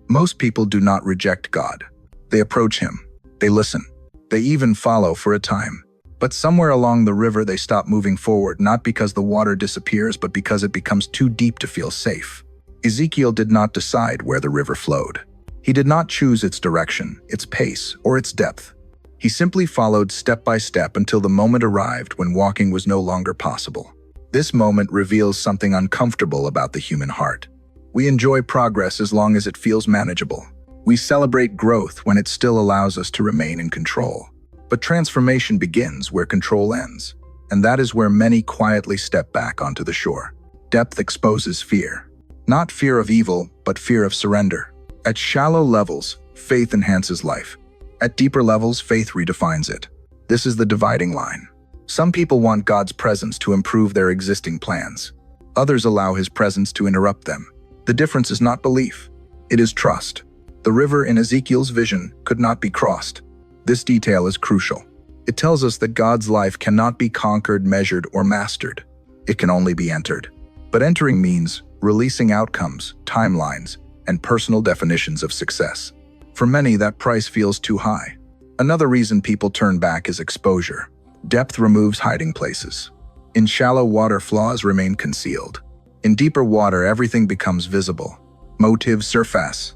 Most people do not reject God. They approach him. They listen. They even follow for a time. But somewhere along the river they stop moving forward, not because the water disappears, but because it becomes too deep to feel safe. Ezekiel did not decide where the river flowed. He did not choose its direction, its pace, or its depth. He simply followed step by step until the moment arrived when walking was no longer possible. This moment reveals something uncomfortable about the human heart. We enjoy progress as long as it feels manageable. We celebrate growth when it still allows us to remain in control. But transformation begins where control ends, and that is where many quietly step back onto the shore. Depth exposes fear. Not fear of evil, but fear of surrender. At shallow levels, faith enhances life. At deeper levels, faith redefines it. This is the dividing line. Some people want God's presence to improve their existing plans. Others allow his presence to interrupt them. The difference is not belief. It is trust. The river in Ezekiel's vision could not be crossed. This detail is crucial. It tells us that God's life cannot be conquered, measured, or mastered. It can only be entered. But entering means releasing outcomes, timelines, and personal definitions of success. For many, that price feels too high. Another reason people turn back is exposure. Depth removes hiding places. In shallow water, flaws remain concealed. In deeper water, everything becomes visible. Motives surface.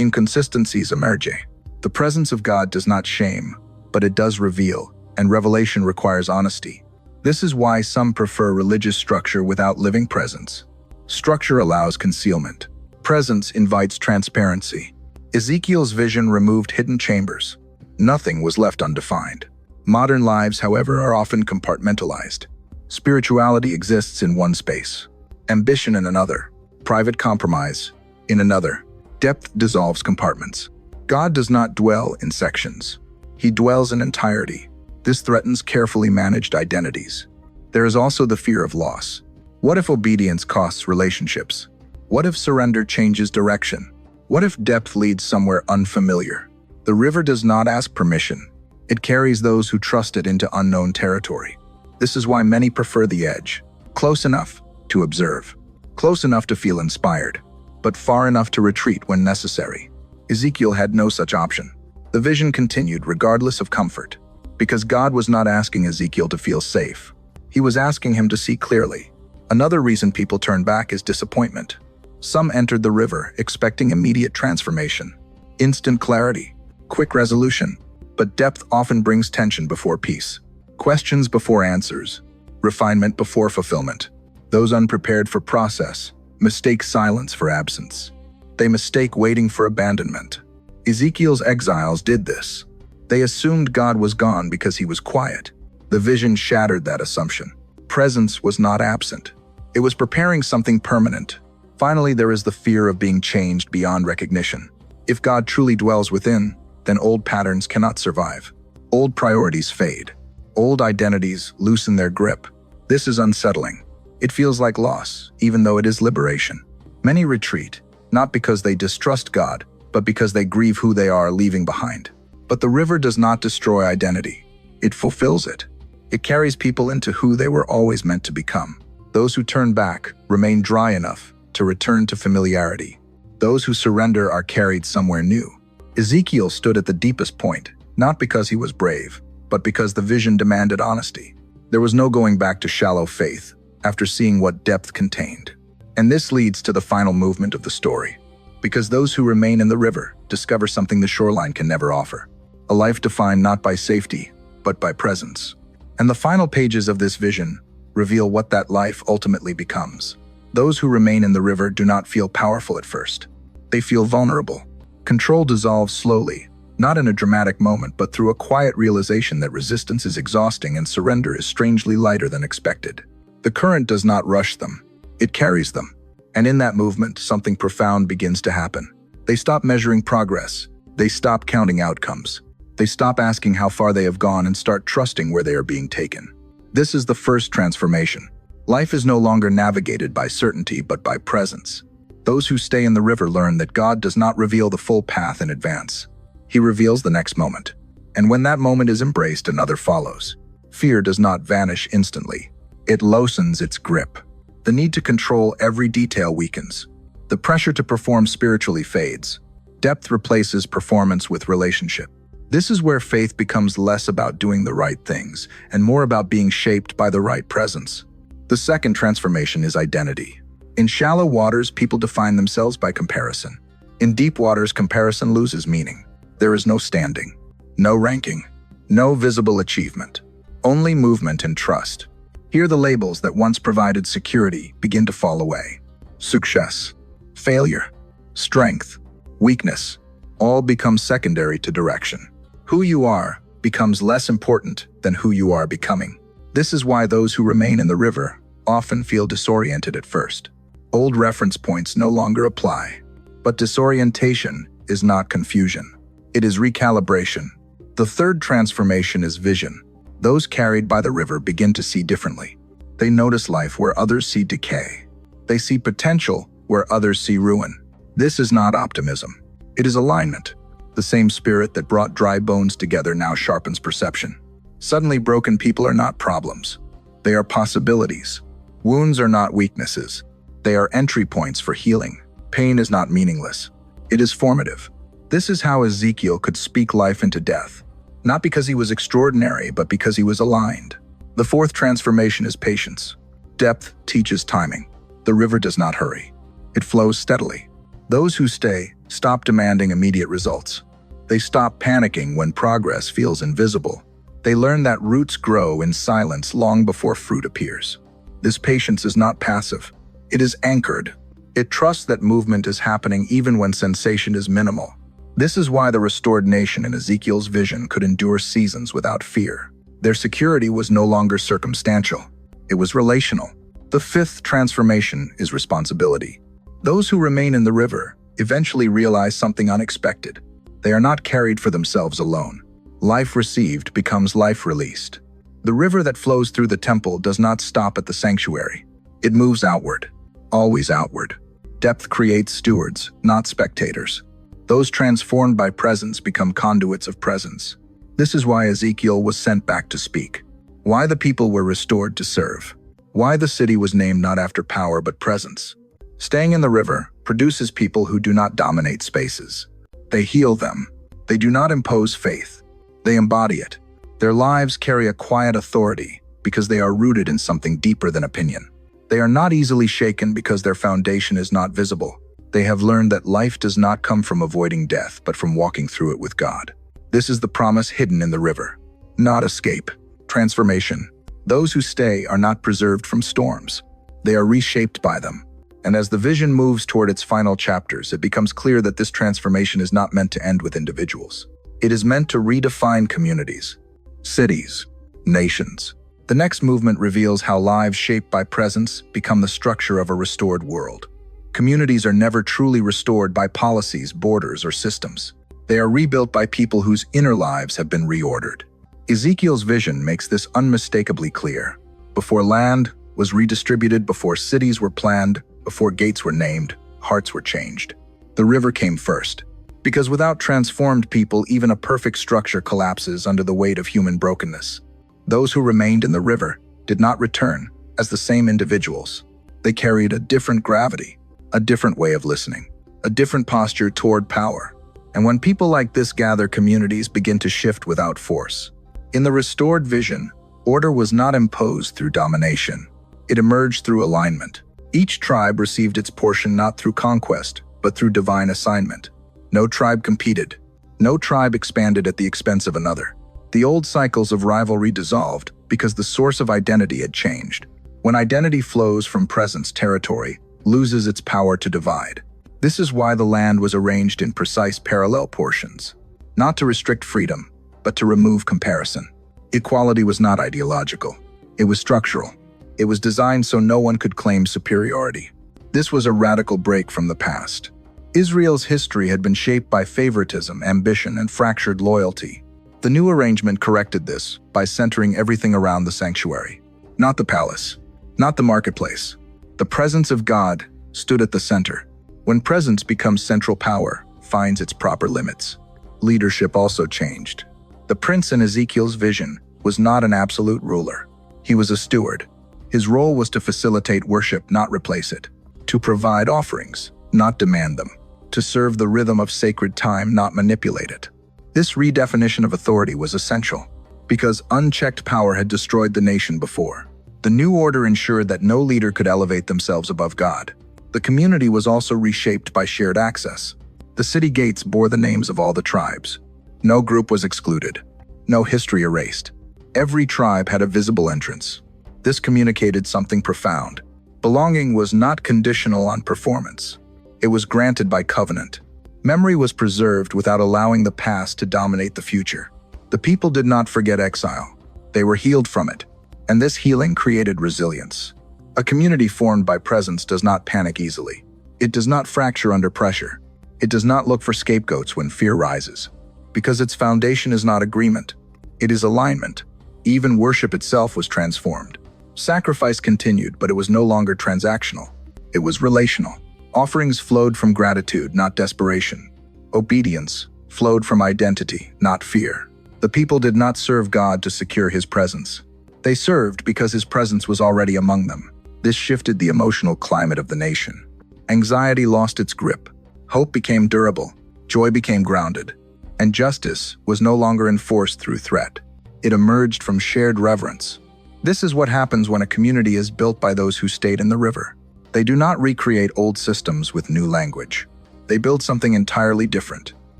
Inconsistencies emerge. The presence of God does not shame, but it does reveal, and revelation requires honesty. This is why some prefer religious structure without living presence. Structure allows concealment. Presence invites transparency. Ezekiel's vision removed hidden chambers. Nothing was left undefined. Modern lives, however, are often compartmentalized. Spirituality exists in one space, ambition in another, private compromise in another. Depth dissolves compartments. God does not dwell in sections. He dwells in entirety. This threatens carefully managed identities. There is also the fear of loss. What if obedience costs relationships? What if surrender changes direction? What if depth leads somewhere unfamiliar? The river does not ask permission. It carries those who trust it into unknown territory. This is why many prefer the edge. Close enough to observe. Close enough to feel inspired, but far enough to retreat when necessary. Ezekiel had no such option. The vision continued regardless of comfort, because God was not asking Ezekiel to feel safe. He was asking him to see clearly. Another reason people turn back is disappointment. Some entered the river expecting immediate transformation, instant clarity, quick resolution, but depth often brings tension before peace, questions before answers, refinement before fulfillment. Those unprepared for process mistake silence for absence. They mistake waiting for abandonment. Ezekiel's exiles did this. They assumed God was gone because he was quiet. The vision shattered that assumption. Presence was not absent. It was preparing something permanent. Finally, there is the fear of being changed beyond recognition. If God truly dwells within, then old patterns cannot survive. Old priorities fade. Old identities loosen their grip. This is unsettling. It feels like loss, even though it is liberation. Many retreat, not because they distrust God, but because they grieve who they are leaving behind. But the river does not destroy identity. It fulfills it. It carries people into who they were always meant to become. Those who turn back remain dry enough to return to familiarity. Those who surrender are carried somewhere new. Ezekiel stood at the deepest point, not because he was brave, but because the vision demanded honesty. There was no going back to shallow faith after seeing what depth contained. And this leads to the final movement of the story. Because those who remain in the river discover something the shoreline can never offer. A life defined not by safety, but by presence. And the final pages of this vision reveal what that life ultimately becomes. Those who remain in the river do not feel powerful at first. They feel vulnerable. Control dissolves slowly, not in a dramatic moment, but through a quiet realization that resistance is exhausting and surrender is strangely lighter than expected. The current does not rush them. It carries them. And in that movement, something profound begins to happen. They stop measuring progress. They stop counting outcomes. They stop asking how far they have gone and start trusting where they are being taken. This is the first transformation. Life is no longer navigated by certainty, but by presence. Those who stay in the river learn that God does not reveal the full path in advance. He reveals the next moment. And when that moment is embraced, another follows. Fear does not vanish instantly. It loosens its grip. The need to control every detail weakens. The pressure to perform spiritually fades. Depth replaces performance with relationship. This is where faith becomes less about doing the right things and more about being shaped by the right presence. The second transformation is identity. In shallow waters, people define themselves by comparison. In deep waters, comparison loses meaning. There is no standing, no ranking, no visible achievement, only movement and trust. Here the labels that once provided security begin to fall away. Success, failure, strength, weakness, all become secondary to direction. Who you are becomes less important than who you are becoming. This is why those who remain in the river often feel disoriented at first. Old reference points no longer apply. But disorientation is not confusion. It is recalibration. The third transformation is vision. Those carried by the river begin to see differently. They notice life where others see decay. They see potential where others see ruin. This is not optimism. It is alignment. The same spirit that brought dry bones together now sharpens perception. Suddenly, broken people are not problems. They are possibilities. Wounds are not weaknesses. They are entry points for healing. Pain is not meaningless. It is formative. This is how Ezekiel could speak life into death. Not because he was extraordinary, but because he was aligned. The fourth transformation is patience. Depth teaches timing. The river does not hurry. It flows steadily. Those who stay stop demanding immediate results. They stop panicking when progress feels invisible. They learn that roots grow in silence long before fruit appears. This patience is not passive. It is anchored. It trusts that movement is happening even when sensation is minimal. This is why the restored nation in Ezekiel's vision could endure seasons without fear. Their security was no longer circumstantial. It was relational. The fifth transformation is responsibility. Those who remain in the river eventually realize something unexpected. They are not carried for themselves alone. Life received becomes life released. The river that flows through the temple does not stop at the sanctuary. It moves outward, always outward. Depth creates stewards, not spectators. Those transformed by presence become conduits of presence. This is why Ezekiel was sent back to speak. Why the people were restored to serve. Why the city was named not after power but presence. Staying in the river produces people who do not dominate spaces. They heal them. They do not impose faith. They embody it. Their lives carry a quiet authority because they are rooted in something deeper than opinion. They are not easily shaken because their foundation is not visible. They have learned that life does not come from avoiding death, but from walking through it with God. This is the promise hidden in the river. Not escape. Transformation. Those who stay are not preserved from storms. They are reshaped by them. And as the vision moves toward its final chapters, it becomes clear that this transformation is not meant to end with individuals. It is meant to redefine communities, cities, nations. The next movement reveals how lives shaped by presence become the structure of a restored world. Communities are never truly restored by policies, borders, or systems. They are rebuilt by people whose inner lives have been reordered. Ezekiel's vision makes this unmistakably clear. Before land was redistributed, before cities were planned, before gates were named, hearts were changed. The river came first, because without transformed people, even a perfect structure collapses under the weight of human brokenness. Those who remained in the river did not return as the same individuals. They carried a different gravity, a different way of listening, a different posture toward power. And when people like this gather, communities begin to shift without force. In the restored vision, order was not imposed through domination. It emerged through alignment. Each tribe received its portion not through conquest, but through divine assignment. No tribe competed. No tribe expanded at the expense of another. The old cycles of rivalry dissolved because the source of identity had changed. When identity flows from presence, territory loses its power to divide. This is why the land was arranged in precise parallel portions, not to restrict freedom, but to remove comparison. Equality was not ideological. It was structural. It was designed so no one could claim superiority. This was a radical break from the past. Israel's history had been shaped by favoritism, ambition, and fractured loyalty. The new arrangement corrected this by centering everything around the sanctuary. Not the palace, not the marketplace. The presence of God stood at the center. When presence becomes central, power finds its proper limits. Leadership also changed. The prince in Ezekiel's vision was not an absolute ruler. He was a steward. His role was to facilitate worship, not replace it. To provide offerings, not demand them. To serve the rhythm of sacred time, not manipulate it. This redefinition of authority was essential, because unchecked power had destroyed the nation before. The new order ensured that no leader could elevate themselves above God. The community was also reshaped by shared access. The city gates bore the names of all the tribes. No group was excluded. No history erased. Every tribe had a visible entrance. This communicated something profound. Belonging was not conditional on performance. It was granted by covenant. Memory was preserved without allowing the past to dominate the future. The people did not forget exile. They were healed from it. And this healing created resilience. A community formed by presence does not panic easily. It does not fracture under pressure. It does not look for scapegoats when fear rises. Because its foundation is not agreement. It is alignment. Even worship itself was transformed. Sacrifice continued, but it was no longer transactional. It was relational. Offerings flowed from gratitude, not desperation. Obedience flowed from identity, not fear. The people did not serve God to secure His presence. They served because His presence was already among them. This shifted the emotional climate of the nation. Anxiety lost its grip. Hope became durable. Joy became grounded. And justice was no longer enforced through threat. It emerged from shared reverence. This is what happens when a community is built by those who stayed in the river. They do not recreate old systems with new language. They build something entirely different,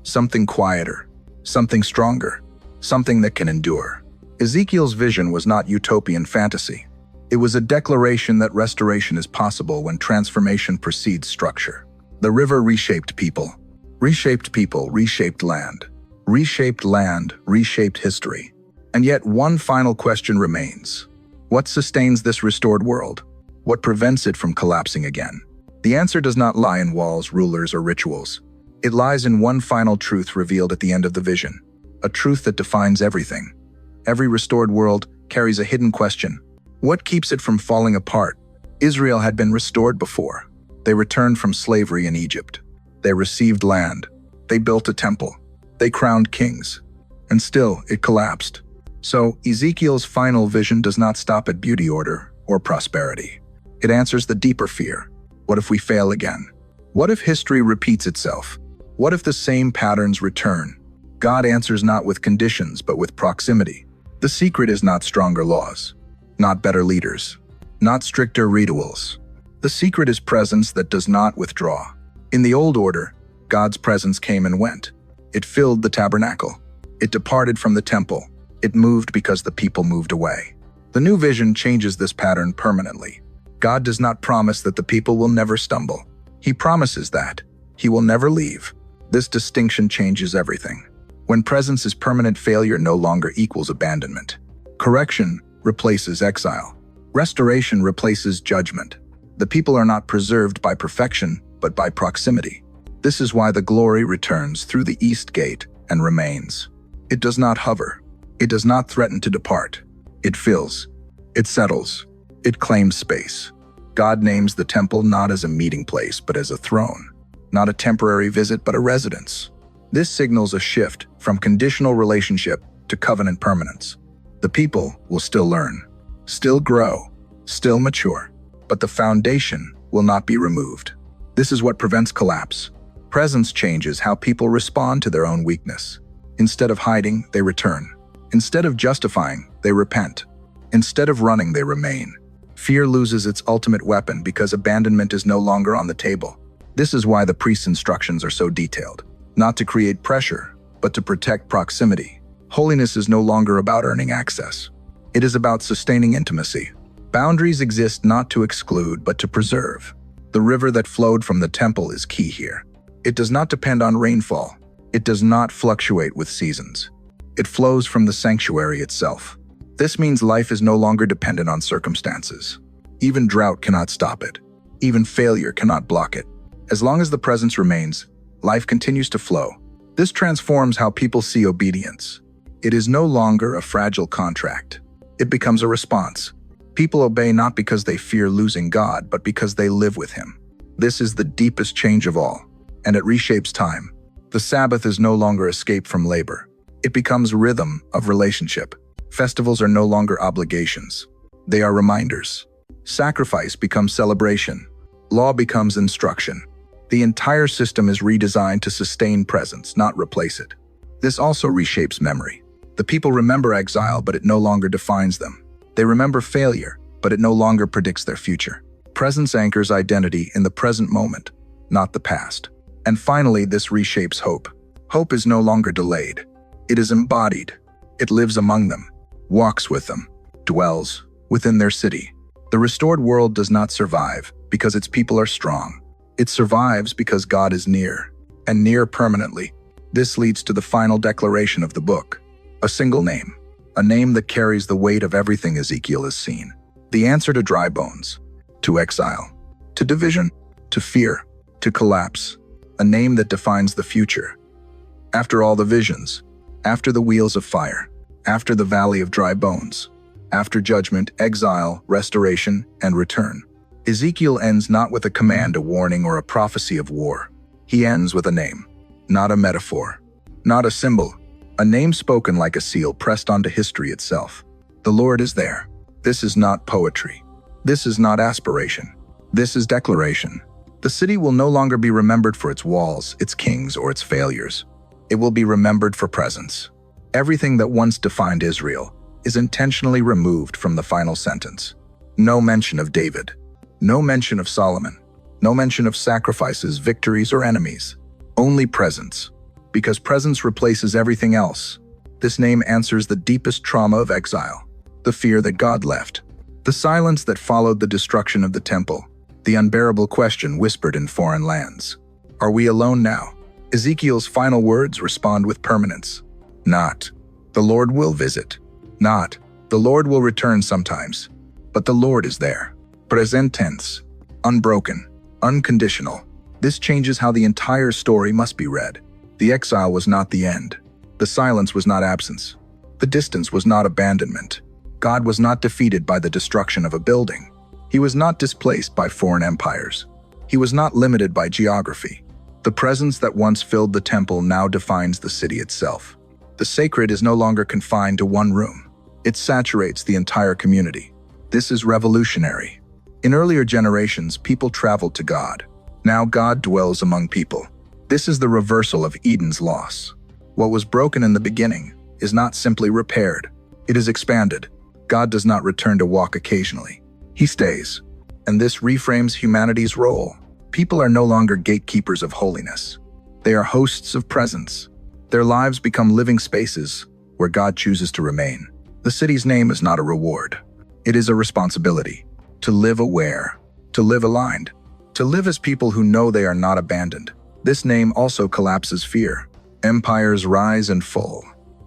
something quieter, something stronger, something that can endure. Ezekiel's vision was not utopian fantasy. It was a declaration that restoration is possible when transformation precedes structure. The river reshaped people. Reshaped people, reshaped land. Reshaped land, reshaped history. And yet one final question remains. What sustains this restored world? What prevents it from collapsing again? The answer does not lie in walls, rulers, or rituals. It lies in one final truth revealed at the end of the vision. A truth that defines everything. Every restored world carries a hidden question. What keeps it from falling apart? Israel had been restored before. They returned from slavery in Egypt. They received land. They built a temple. They crowned kings. And still, it collapsed. So, Ezekiel's final vision does not stop at beauty, order, or prosperity. It answers the deeper fear. What if we fail again? What if history repeats itself? What if the same patterns return? God answers not with conditions, but with proximity. The secret is not stronger laws, not better leaders, not stricter rituals. The secret is presence that does not withdraw. In the old order, God's presence came and went. It filled the tabernacle. It departed from the temple. It moved because the people moved away. The new vision changes this pattern permanently. God does not promise that the people will never stumble. He promises that He will never leave. This distinction changes everything. When presence is permanent, failure no longer equals abandonment. Correction replaces exile. Restoration replaces judgment. The people are not preserved by perfection, but by proximity. This is why the glory returns through the east gate and remains. It does not hover. It does not threaten to depart. It fills. It settles. It claims space. God names the temple not as a meeting place, but as a throne. Not a temporary visit, but a residence. This signals a shift from conditional relationship to covenant permanence. The people will still learn, still grow, still mature, but the foundation will not be removed. This is what prevents collapse. Presence changes how people respond to their own weakness. Instead of hiding, they return. Instead of justifying, they repent. Instead of running, they remain. Fear loses its ultimate weapon because abandonment is no longer on the table. This is why the priest's instructions are so detailed. Not to create pressure, but to protect proximity. Holiness is no longer about earning access. It is about sustaining intimacy. Boundaries exist not to exclude, but to preserve. The river that flowed from the temple is key here. It does not depend on rainfall. It does not fluctuate with seasons. It flows from the sanctuary itself. This means life is no longer dependent on circumstances. Even drought cannot stop it. Even failure cannot block it. As long as the presence remains, life continues to flow. This transforms how people see obedience. It is no longer a fragile contract. It becomes a response. People obey not because they fear losing God, but because they live with Him. This is the deepest change of all, and it reshapes time. The Sabbath is no longer escape from labor. It becomes rhythm of relationship. Festivals are no longer obligations. They are reminders. Sacrifice becomes celebration. Law becomes instruction. The entire system is redesigned to sustain presence, not replace it. This also reshapes memory. The people remember exile, but it no longer defines them. They remember failure, but it no longer predicts their future. Presence anchors identity in the present moment, not the past. And finally, this reshapes hope. Hope is no longer delayed. It is embodied. It lives among them, walks with them, dwells within their city. The restored world does not survive because its people are strong. It survives because God is near, and near permanently. This leads to the final declaration of the book. A single name, a name that carries the weight of everything Ezekiel has seen. The answer to dry bones, to exile, to division, to fear, to collapse. A name that defines the future. After all the visions, after the wheels of fire, after the valley of dry bones, after judgment, exile, restoration, and return. Ezekiel ends not with a command, a warning, or a prophecy of war. He ends with a name, not a metaphor, not a symbol, a name spoken like a seal pressed onto history itself. The Lord is there. This is not poetry. This is not aspiration. This is declaration. The city will no longer be remembered for its walls, its kings, or its failures. It will be remembered for presence. Everything that once defined Israel is intentionally removed from the final sentence. No mention of David. No mention of Solomon. No mention of sacrifices, victories, or enemies. Only presence. Because presence replaces everything else. This name answers the deepest trauma of exile. The fear that God left. The silence that followed the destruction of the temple. The unbearable question whispered in foreign lands. Are we alone now? Ezekiel's final words respond with permanence. Not, the Lord will visit. Not, the Lord will return sometimes. But the Lord is there. Present tense. Unbroken. Unconditional. This changes how the entire story must be read. The exile was not the end. The silence was not absence. The distance was not abandonment. God was not defeated by the destruction of a building. He was not displaced by foreign empires. He was not limited by geography. The presence that once filled the temple now defines the city itself. The sacred is no longer confined to one room. It saturates the entire community. This is revolutionary. In earlier generations, people traveled to God. Now God dwells among people. This is the reversal of Eden's loss. What was broken in the beginning is not simply repaired. It is expanded. God does not return to walk occasionally. He stays. And this reframes humanity's role. People are no longer gatekeepers of holiness. They are hosts of presence. Their lives become living spaces where God chooses to remain. The city's name is not a reward. It is a responsibility. To live aware. To live aligned. To live as people who know they are not abandoned. This name also collapses fear. Empires rise and fall.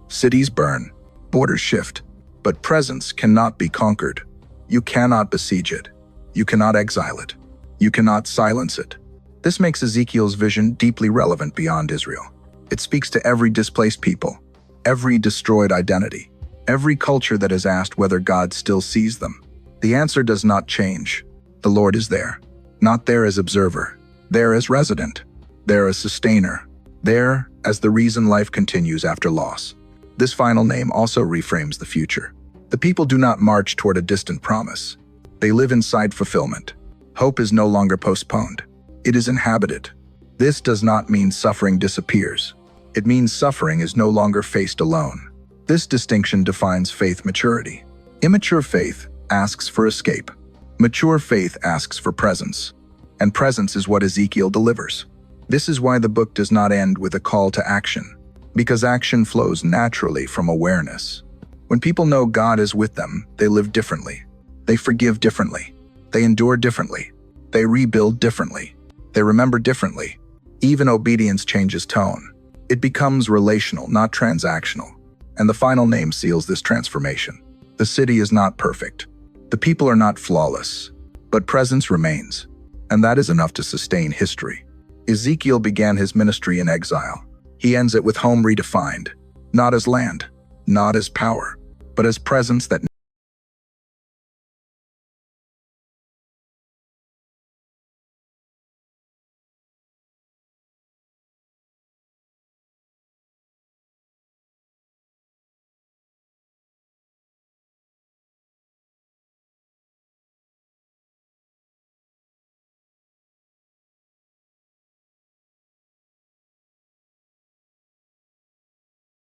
Cities burn. Borders shift. But presence cannot be conquered. You cannot besiege it. You cannot exile it. You cannot silence it. This makes Ezekiel's vision deeply relevant beyond Israel. It speaks to every displaced people, every destroyed identity, Every culture that has asked whether God still sees them, the answer does not change. The Lord is there. Not there as observer, there as resident, there as sustainer, there as the reason life continues after loss. This final name also reframes the future. The people do not march toward a distant promise. They live inside fulfillment. Hope is no longer postponed. It is inhabited. This does not mean suffering disappears. It means suffering is no longer faced alone. This distinction defines faith maturity. Immature faith asks for escape. Mature faith asks for presence. And presence is what Ezekiel delivers. This is why the book does not end with a call to action, because action flows naturally from awareness. When people know God is with them, they live differently. They forgive differently. They endure differently. They rebuild differently. They remember differently. Even obedience changes tone. It becomes relational, not transactional. And the final name seals this transformation. The city is not perfect. The people are not flawless. But presence remains. And that is enough to sustain history. Ezekiel began his ministry in exile. He ends it with home redefined, not as land, not as power, but as presence that